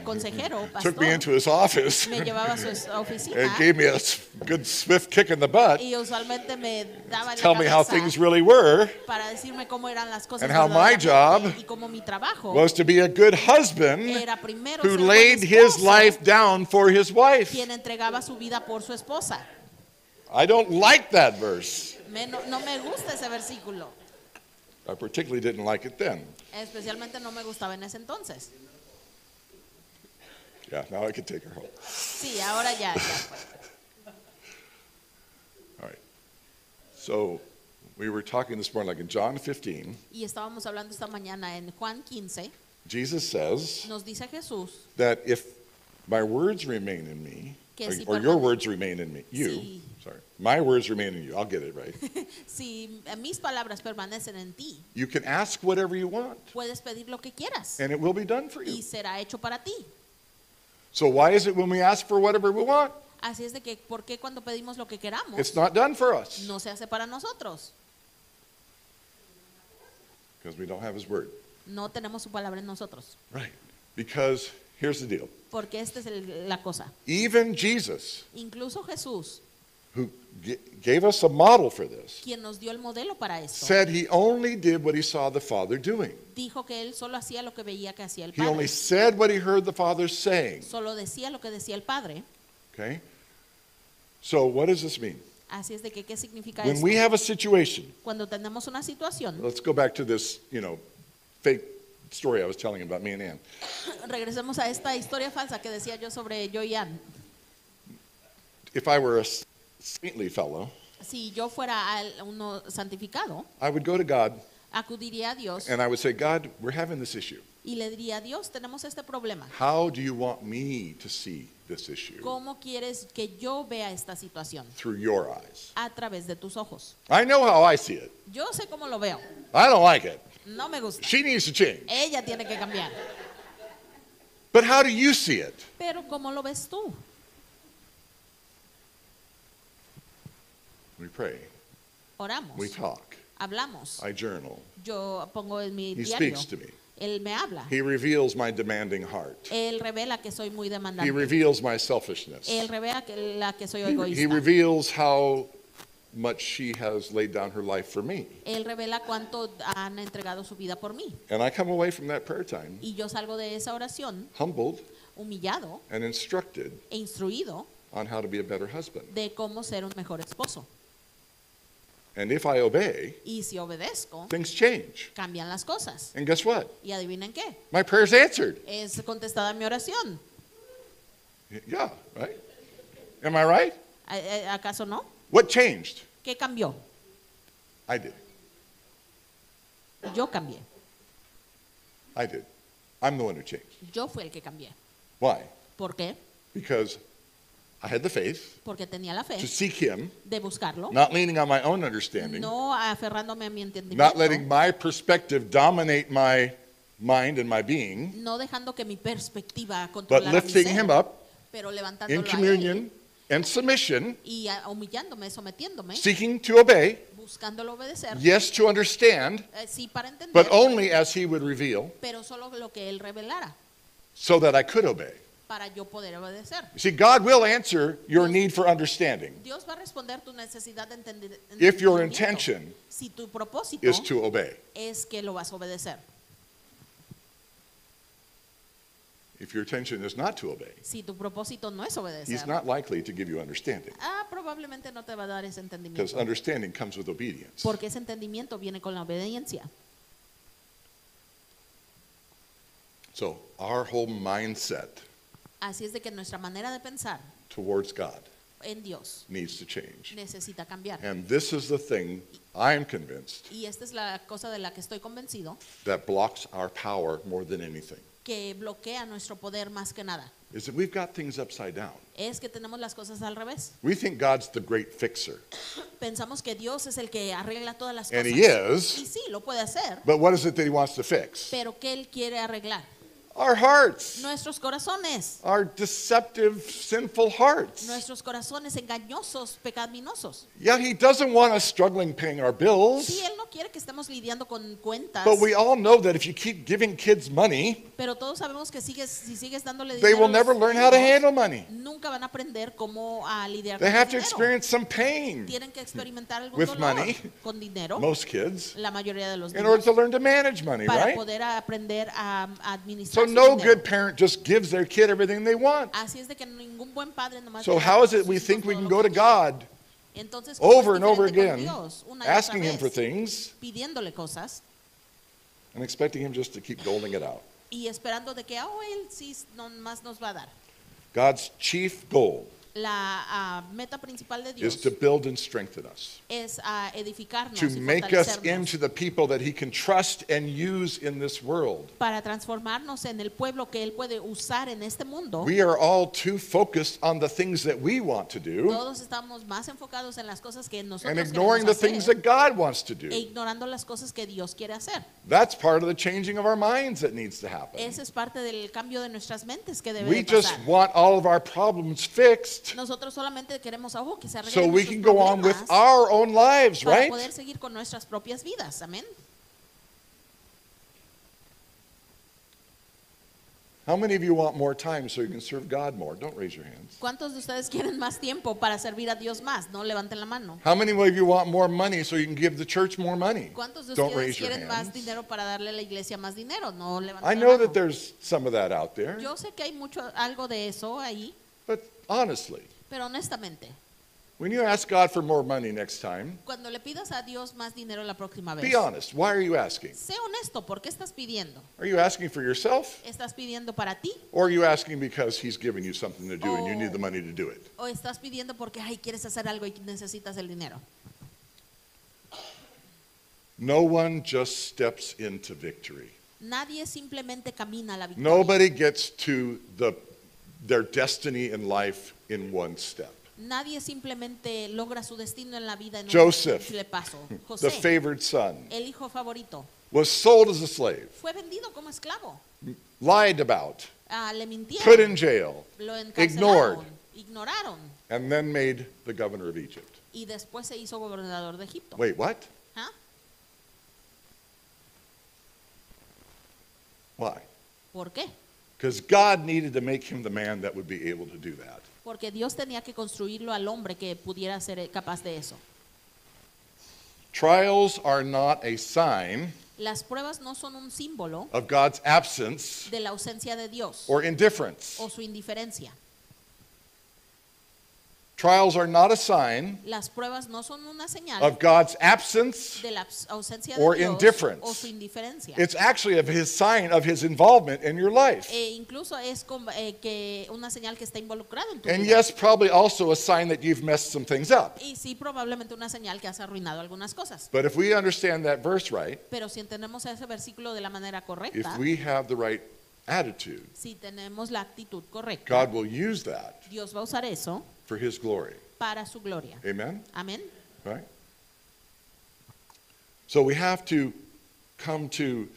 consejero, took me pastor, into his office me llevaba a su and oficina gave me a good swift kick in the butt, y usualmente me daba en tell la me how cabeza things really were, para decirme cómo eran las cosas And how my verdaderamente, job y cómo mi trabajo was to be a good husband era primero who ser buen laid his esposo, life down for his wife. quien entregaba su vida por su esposa. I don't like that verse. No me gusta ese versículo, I particularly didn't like it then. especialmente no me gustaba en ese entonces. Yeah, now I can take her home. Sí, ahora ya. All right. So we were talking this morning, like in John 15, Y estábamos hablando esta mañana en Juan 15, Jesus says nos dice Jesús that if my words remain in me, Que si or your permane- words remain in me, Sí. my words remain in you, I'll get it right. si mis palabras permanecen en ti, You can ask whatever you want, puedes pedir lo que quieras and it will be done for you. y será hecho para ti. So why is it when we ask for whatever we want, Así es de que, ¿por qué cuando pedimos lo que queramos it's not done for us? no se hace para nosotros? Because we don't have his word. No tenemos su palabra en nosotros. Right. Because Here's the deal. Porque esta es la cosa. Even Jesus, Incluso Jesús, who gave us a model for this, quien nos dio el modelo para esto, said he only did what he saw the Father doing. dijo que él solo hacía lo que veía que hacía el He only Padre. said what he heard the Father saying. Solo decía lo que decía el Padre. Okay? So what does this mean? Así es de que, ¿qué significa When esto? we have a situation, Cuando tenemos una situación, let's go back to this, fake story I was telling about me and Ann. regresemos a esta historia falsa que decía yo sobre yo y Ann. If I were a saintly fellow, Si yo fuera uno santificado, I would go to God acudiría a Dios and I would say, God, we're having this issue. y le diría, Dios, tenemos este problema. How do you want me to see this issue? ¿Cómo quieres que yo vea esta situación? Through your eyes. A través de tus ojos. I know how I see it. Yo sé cómo lo veo. I don't like it. No me gusta. She needs to change. Ella tiene que cambiar. But how do you see it? Pero ¿cómo lo ves tú? We pray. Oramos. We talk. Hablamos. I journal. Yo pongo en mi He diario. speaks to me. Él me habla. He reveals my demanding heart. Él revela que soy muy He demandante. reveals my selfishness. Él revela que soy He egoísta. reveals how much she has laid down her life for me. Él revela cuánto han entregado su vida por mí. And I come away from that prayer time Y yo salgo de esa oración humbled humillado and instructed e instruido on how to be a better husband. de cómo ser un mejor esposo. And if I obey, Y si obedezco, things change. cambian las cosas. And guess what? Y adivinen qué, My prayer's answered. es contestada mi oración. Yeah, right? Am I right? ¿Acaso no? What changed? ¿Qué cambió? I did. Yo cambié. I did. I'm the one who changed. Yo fui el que cambié. Why? ¿Por qué? Because I had the faith Porque tenía la fe to seek Him, de buscarlo, not leaning on my own understanding, no aferrándome a mi entendimiento, not letting my perspective dominate my mind and my being, no dejando que mi perspectiva but controlara mi lifting ser, Him up pero in levantándolo a él communion and submission, y humillándome, sometiéndome, seeking to obey, buscándolo obedecer, yes, to understand, sí para entender, but only as He would reveal, pero solo lo que él revelara so that I could obey. para yo poder obedecer. You see, God will answer your need for understanding Dios va a responder tu necesidad de if your entendimiento intention si tu propósito is to obey. es que lo vas a obedecer. If your intention is not to obey, Si tu propósito no es He's obedecer, not likely to give you understanding, probablemente no te va a dar ese because entendimiento, understanding comes with obedience. porque ese entendimiento viene con la obediencia. So our whole mindset Así es de que nuestra manera de pensar towards God en Dios needs to change. necesita cambiar. And this is the thing I am convinced Y esta es la cosa de la que estoy convencido, that blocks our power more than anything, que bloquea nuestro poder más que nada. is that we've got things upside down. Es que tenemos las cosas al revés. We think God's the great fixer, Pensamos que Dios es el que arregla todas las and cosas. He is, Y sí, lo puede hacer, but what is it that He wants to fix? pero ¿qué Él quiere arreglar? Our hearts, Nuestros corazones. our deceptive, sinful hearts. Nuestros corazones engañosos, pecaminosos. Yeah, He doesn't want us struggling paying our Sí, bills, Él no quiere que estemos lidiando con cuentas, but we all know that if you keep giving kids money, pero todos sabemos que si sigues dándole they dinero will a los never learn how to niños, handle money. nunca van a aprender cómo a lidiar They con have el to dinero. experience some pain, Tienen que experimentar algún with dolor money. con dinero, most kids, la mayoría de los in order niños, to learn to manage money, para right? poder aprender a So administrar su no dinero. good parent just gives their kid everything they want. Así es de que ningún buen padre nomás So le da how a is it sus we hijos think we todo can lo go que to quieren. God Entonces, ¿cómo es over and over diferente con again, Dios, una y otra asking Him for vez, things pidiéndole cosas and expecting Him just to keep doling it out? y esperando de que Él sí más nos va a dar? God's chief goal La meta principal de is Dios to build and strengthen us, es edificarnos to y make us fortalecernos into the people that He can trust and use in this world. para transformarnos en el pueblo que Él puede usar en este mundo. We are all too focused on the things that we want to do Todos estamos más enfocados en las cosas que nosotros and ignoring the queremos things hacer that God wants to do. e ignorando las cosas que Dios quiere hacer. That's part of the changing of our minds that needs to happen. Ese es parte del cambio de nuestras mentes que debe We de just pasar. want all of our problems fixed Nosotros solamente queremos que se arreglen so we nuestros can go on with problemas our own lives, para right? poder seguir con nuestras propias vidas. Amén. How many of you want more time so you can serve God more? Don't raise your hands. ¿Cuántos de ustedes quieren más tiempo para servir a Dios más? No levanten la mano. How many of you want more money so you can give the church more money? ¿Cuántos de Don't ustedes raise your quieren más hands. dinero para darle a la iglesia más dinero? No levanten I la know mano. that there's some of that out there, Yo sé que hay algo de eso ahí, but honestly, pero honestamente, when you ask God for more money next time, cuando le pidas a Dios más dinero la próxima vez, be honest. Why are you asking? sé honesto, ¿por qué estás pidiendo? Are you asking for yourself? ¿Estás pidiendo para ti Or are you asking because He's given you something to do and you need the money to do it? o estás pidiendo porque ay, quieres hacer algo y necesitas el dinero? No one just steps into victory. Nadie simplemente camina a la victoria. Nobody gets to their destiny in life in one step. Nadie simplemente logra su destino en la vida en Joseph, un simple paso. The José, favored son, el hijo favorito, was sold as a slave, fue vendido como esclavo. lied about, Le mintieron, put in jail, lo ignored, encarcelaron, ignoraron and then made the governor of Egypt. y después se hizo gobernador de Egipto. Wait, what? ¿Ah? Why? ¿Por qué? Because God needed to make him the man that would be able to do that. Porque Dios tenía que construirlo al hombre que pudiera ser capaz de eso. Trials are not a sign Las pruebas no son un símbolo of God's absence de la ausencia de Dios or indifference. o su indiferencia. Trials are not a sign Las pruebas no son una señal of God's absence. de la ausencia or de Dios indifference. o su indiferencia. It's actually of his sign of his involvement in your life. Incluso es que una señal que está involucrado en tu And vida. yes, probably also a sign that you've messed some things up. Y sí, probablemente una señal que has arruinado algunas cosas. But if we understand that verse right, Pero si entendemos ese versículo de la manera correcta, if we have the right attitude, si tenemos la actitud correcta, God will use that Dios va a usar eso for his glory. para su gloria. Amen? Amén. Right? So we have to come to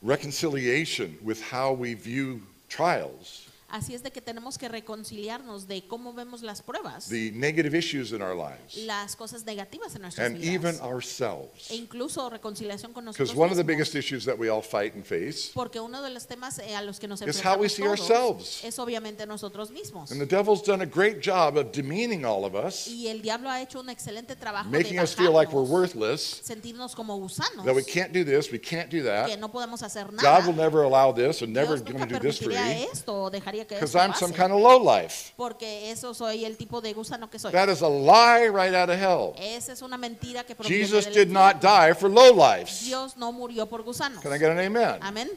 reconciliation with how we view trials, Así es de que tenemos que reconciliarnos de cómo vemos las pruebas, the negative issues in our lives, las cosas negativas en nuestras and even vidas, ourselves. e incluso reconciliación con nosotros Because one of the mismos. biggest issues that we all fight and face, Porque uno de los temas a los que nos It's how we enfrentamos see todos ourselves. es obviamente nosotros mismos. and the devil's done a great job of demeaning all of us, Y el diablo ha hecho un excelente trabajo making de us feel like we're bajarnos, worthless, sentirnos como gusanos, that we can't do this, we can't do que that. no podemos hacer God nada. will never allow this and never Dios going nunca to do this for permitiría me esto o dejaría que because esto I'm some pase, kind of low life. porque eso soy el tipo de gusano que soy. That is a lie right out of hell. Esa es una mentira que proviene Jesus del did not infierno. die for low lives. Dios no murió por gusanos. Can I get an amen? Amén.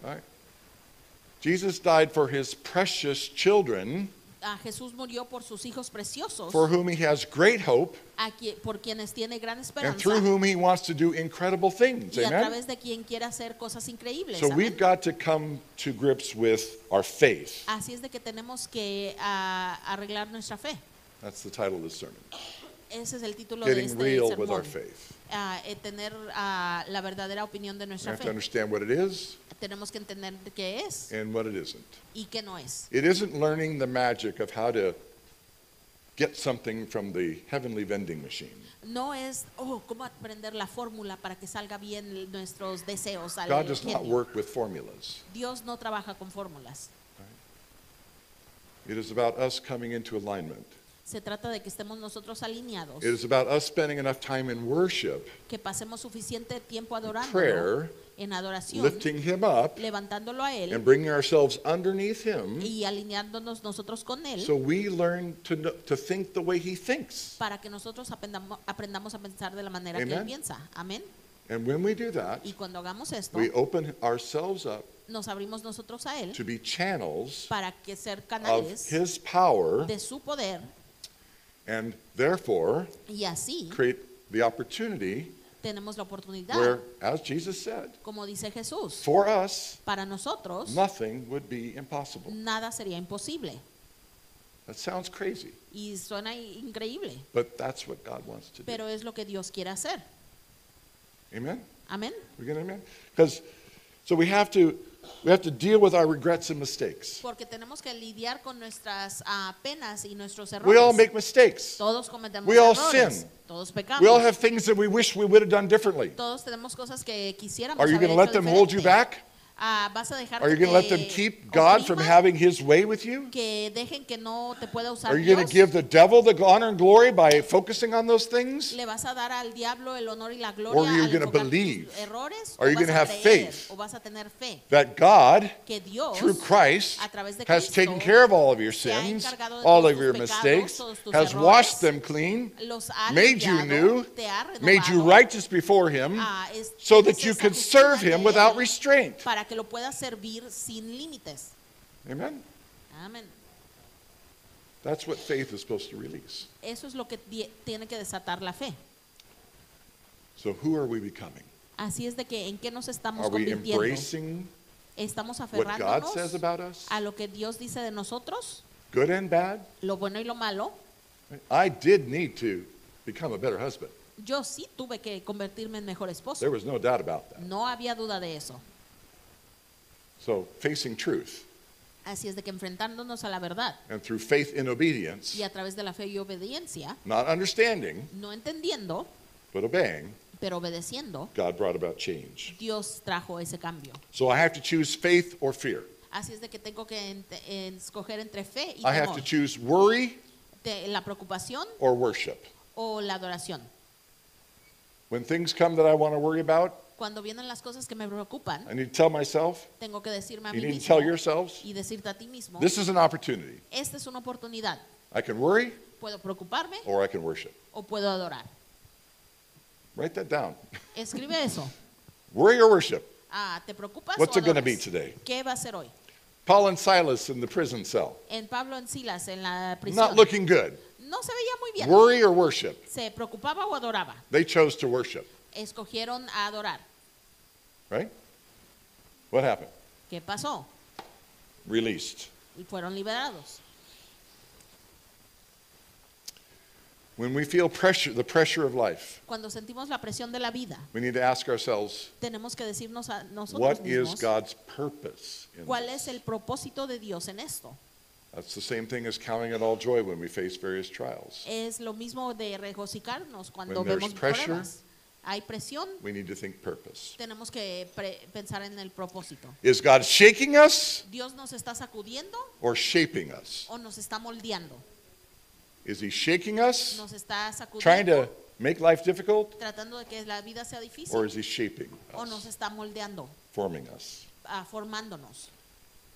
All right. Jesus died for his precious children, Jesús murió por sus hijos preciosos, for whom he has great hope, por quienes tiene gran and esperanza, through whom he wants to do incredible things. y a Amen? través de quien quiere hacer cosas increíbles. So Amén. we've got to come to grips with our faith. Así es de que tenemos que arreglar nuestra fe. That's the title of this sermon. Ese es el título de Getting este real with our sermón. faith. Tener la verdadera opinión de We nuestra have to fe. understand what it is Tenemos que entender qué es and what it isn't. y qué no es. It isn't learning the magic of how to get something from the heavenly vending machine. No es, cómo aprender la fórmula para que salga bien nuestros deseos al God does not genio. work with formulas. Dios no trabaja con fórmulas. It is about us coming into alignment. Se trata de que estemos nosotros alineados, It is about us spending enough time in worship, que pasemos suficiente tiempo adorándolo, prayer, en adoración, lifting him up, levantándolo a Él and bringing ourselves underneath him y alineándonos nosotros con Él, so we learn to think the way he thinks. para que nosotros aprendamos a pensar de la manera que Él Amen. piensa. Amén. And when we do that, Y cuando hagamos esto, we open ourselves up nos abrimos nosotros a Él to be channels para que ser of canales his power de su poder and therefore y así create the opportunity tenemos la oportunidad, where, as Jesus said, como dice Jesús, for us, para nosotros nothing would be impossible. nada sería imposible. That sounds crazy, Y suena increíble, but that's what God wants to do. pero es lo que Dios quiere hacer. Amen? Amén. We get amen? Because so we have to deal with our regrets and mistakes. Porque tenemos que lidiar con nuestras penas y nuestros We all errores. make mistakes. Todos cometemos We all errores. sin. Todos We all pecamos. have things that we wish we would have done differently. Todos tenemos cosas que quisiéramos Are you haber going to let hecho them hold you diferente. back? Vas a dejar Are you que going to let them te keep God from opriman, having his way with you? que dejen que no te pueda usar Are you going Dios? to give the devil the honor and glory by focusing on those things? ¿Le vas a dar al diablo el honor y la Or gloria are you al gonna enfocar tus believe? errores? Are ¿O you vas gonna a have creer? faith? ¿O vas a tener fe? That God, Que Dios, through Christ, a través de has Cristo, taken care of all of your se ha sins, encargado de all todos of tus your pecados, mistakes, todos tus has errores, washed them clean, los ha made you limpiado, new, te ha made you renovado, righteous before him, so that you could serve him without restraint. para que lo puedas servir sin límites. Amen? Amén. That's what faith is supposed to release. Eso es lo que tiene que desatar la fe. So who are we becoming? Así es de que en qué nos estamos Are we convirtiendo. embracing Estamos what God aferrándonos says about us? a lo que Dios dice de nosotros, Good and bad? lo bueno y lo malo. I did need to become a better husband. Yo sí tuve que convertirme en mejor esposo. There was no doubt about that. No había duda de eso. So facing truth Así es de que enfrentándonos a la verdad and through faith in obedience, y a través de la fe y obediencia, not understanding, no entendiendo, but obeying, pero obedeciendo, God brought about change. Dios trajo ese cambio. So I have to choose faith or fear. Así es de que tengo que escoger entre fe y I have to temor, choose worry la preocupación or worship. o la adoración. When things come that I want to worry about, Cuando vienen las cosas que me preocupan, I need to tell myself, tengo que decirme a you mí need to mismo tell yourselves, y decirte a ti mismo, this is an opportunity. esta es una oportunidad. I can worry Puedo preocuparme or I can worship. o puedo adorar. Write that down. Escribe eso. Worry or worship. ¿Te preocupas What's o it going to adoras? be today? ¿Qué va a ser hoy? Paul and Silas in the prison cell. En Pablo en Silas, en la prisión, Not looking good. no se veía muy bien. Worry or worship. ¿Se preocupaba o adoraba? They chose to worship, Escogieron a adorar. right? What happened? ¿Qué pasó? Released. Y fueron liberados. When we feel pressure, the pressure of life, Cuando sentimos la presión de la vida, we need to ask ourselves, tenemos que decirnos a nosotros what is mismos, God's purpose in ¿cuál this? es el propósito de Dios en esto? That's the same thing as counting it all joy when we face various trials. Es lo mismo de regocijarnos cuando When there's vemos pressure, pruebas. Hay presión, We need to think purpose. tenemos que pensar en el propósito. Is God shaking us ¿Dios nos está sacudiendo or shaping us? o nos está moldeando? Is He shaking us, ¿Nos está trying sacudiendo, to make life difficult, tratando de que la vida sea difícil? or is He shaping ¿O nos us, está moldeando, forming us? formándonos?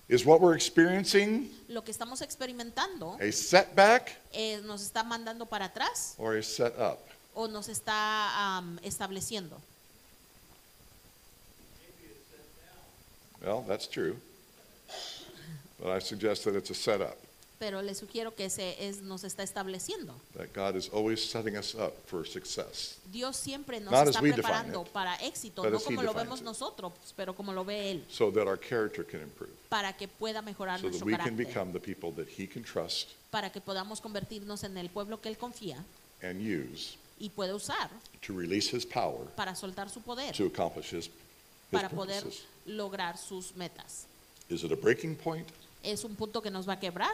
Is what we're experiencing Lo que estamos experimentando a setback nos está mandando para atrás or a setup? o nos está estableciendo. Well, that's true. But I suggest that it's a setup, Pero le sugiero que nos está estableciendo. that God is always setting us up for success. Dios siempre nos Not as está we define preparando it, para éxito, but no as He como lo defines vemos it. nosotros, pero como lo ve Él, So that our character can improve, para que pueda mejorar so that nuestro we can carácter, become the people that He can trust para que podamos convertirnos en el pueblo que Él confía and use y puede usar to release His power para soltar su poder, to accomplish His para poder purposes. lograr sus metas. Is it a breaking point? ¿Es un punto que nos va a quebrar?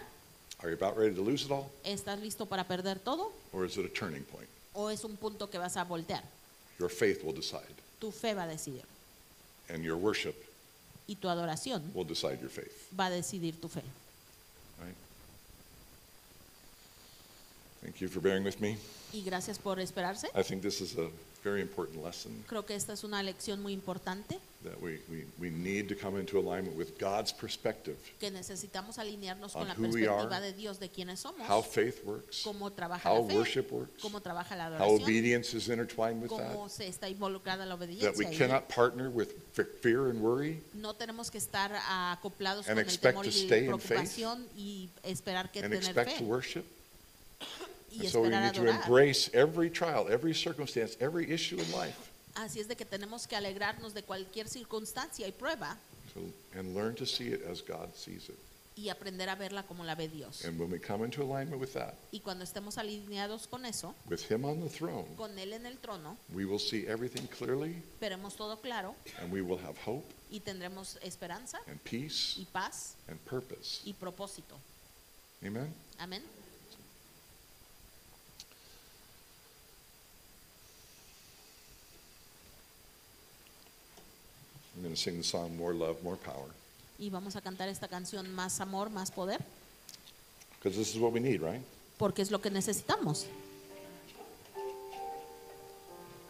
Are you about ready to lose it all? ¿Estás listo para perder todo? Or is it a turning point? ¿O es un punto que vas a voltear? Your faith will decide, Tu fe va a decidir and your worship y tu adoración will decide your faith. va a decidir tu fe. Right? Thank you for bearing with me. Y gracias por esperarse. I think this is a very important lesson Creo que esta es una lección muy importante that we need to come into alignment with God's perspective, que necesitamos alinearnos con On la who we are, perspectiva de Dios de quiénes somos, how faith works, cómo trabaja how la fe, worship works, cómo trabaja la how adoración, obedience is intertwined with that, cómo se está involucrada la that we obediencia. ahí. cannot partner with fear and worry, No tenemos que estar acoplados And con el expect temor to y stay in preocupación y esperar que and tener expect to fe worship. y And so we esperar need to adorar. embrace every trial, every circumstance, every issue in life, Así es de que tenemos que alegrarnos de cualquier circunstancia y prueba and learn to see it as God sees it. y aprender a verla como la ve Dios. And when we come into alignment with that, Y cuando estemos alineados con eso, with Him on the throne, con Él en el trono, we will see everything clearly, veremos todo claro and we will have hope y tendremos esperanza and peace y paz and purpose. y propósito. Amen? Amén. I'm going to sing the song More Love, More Power. Y vamos a cantar esta canción, Más amor, más poder, Because this is what we need, right? porque es lo que necesitamos.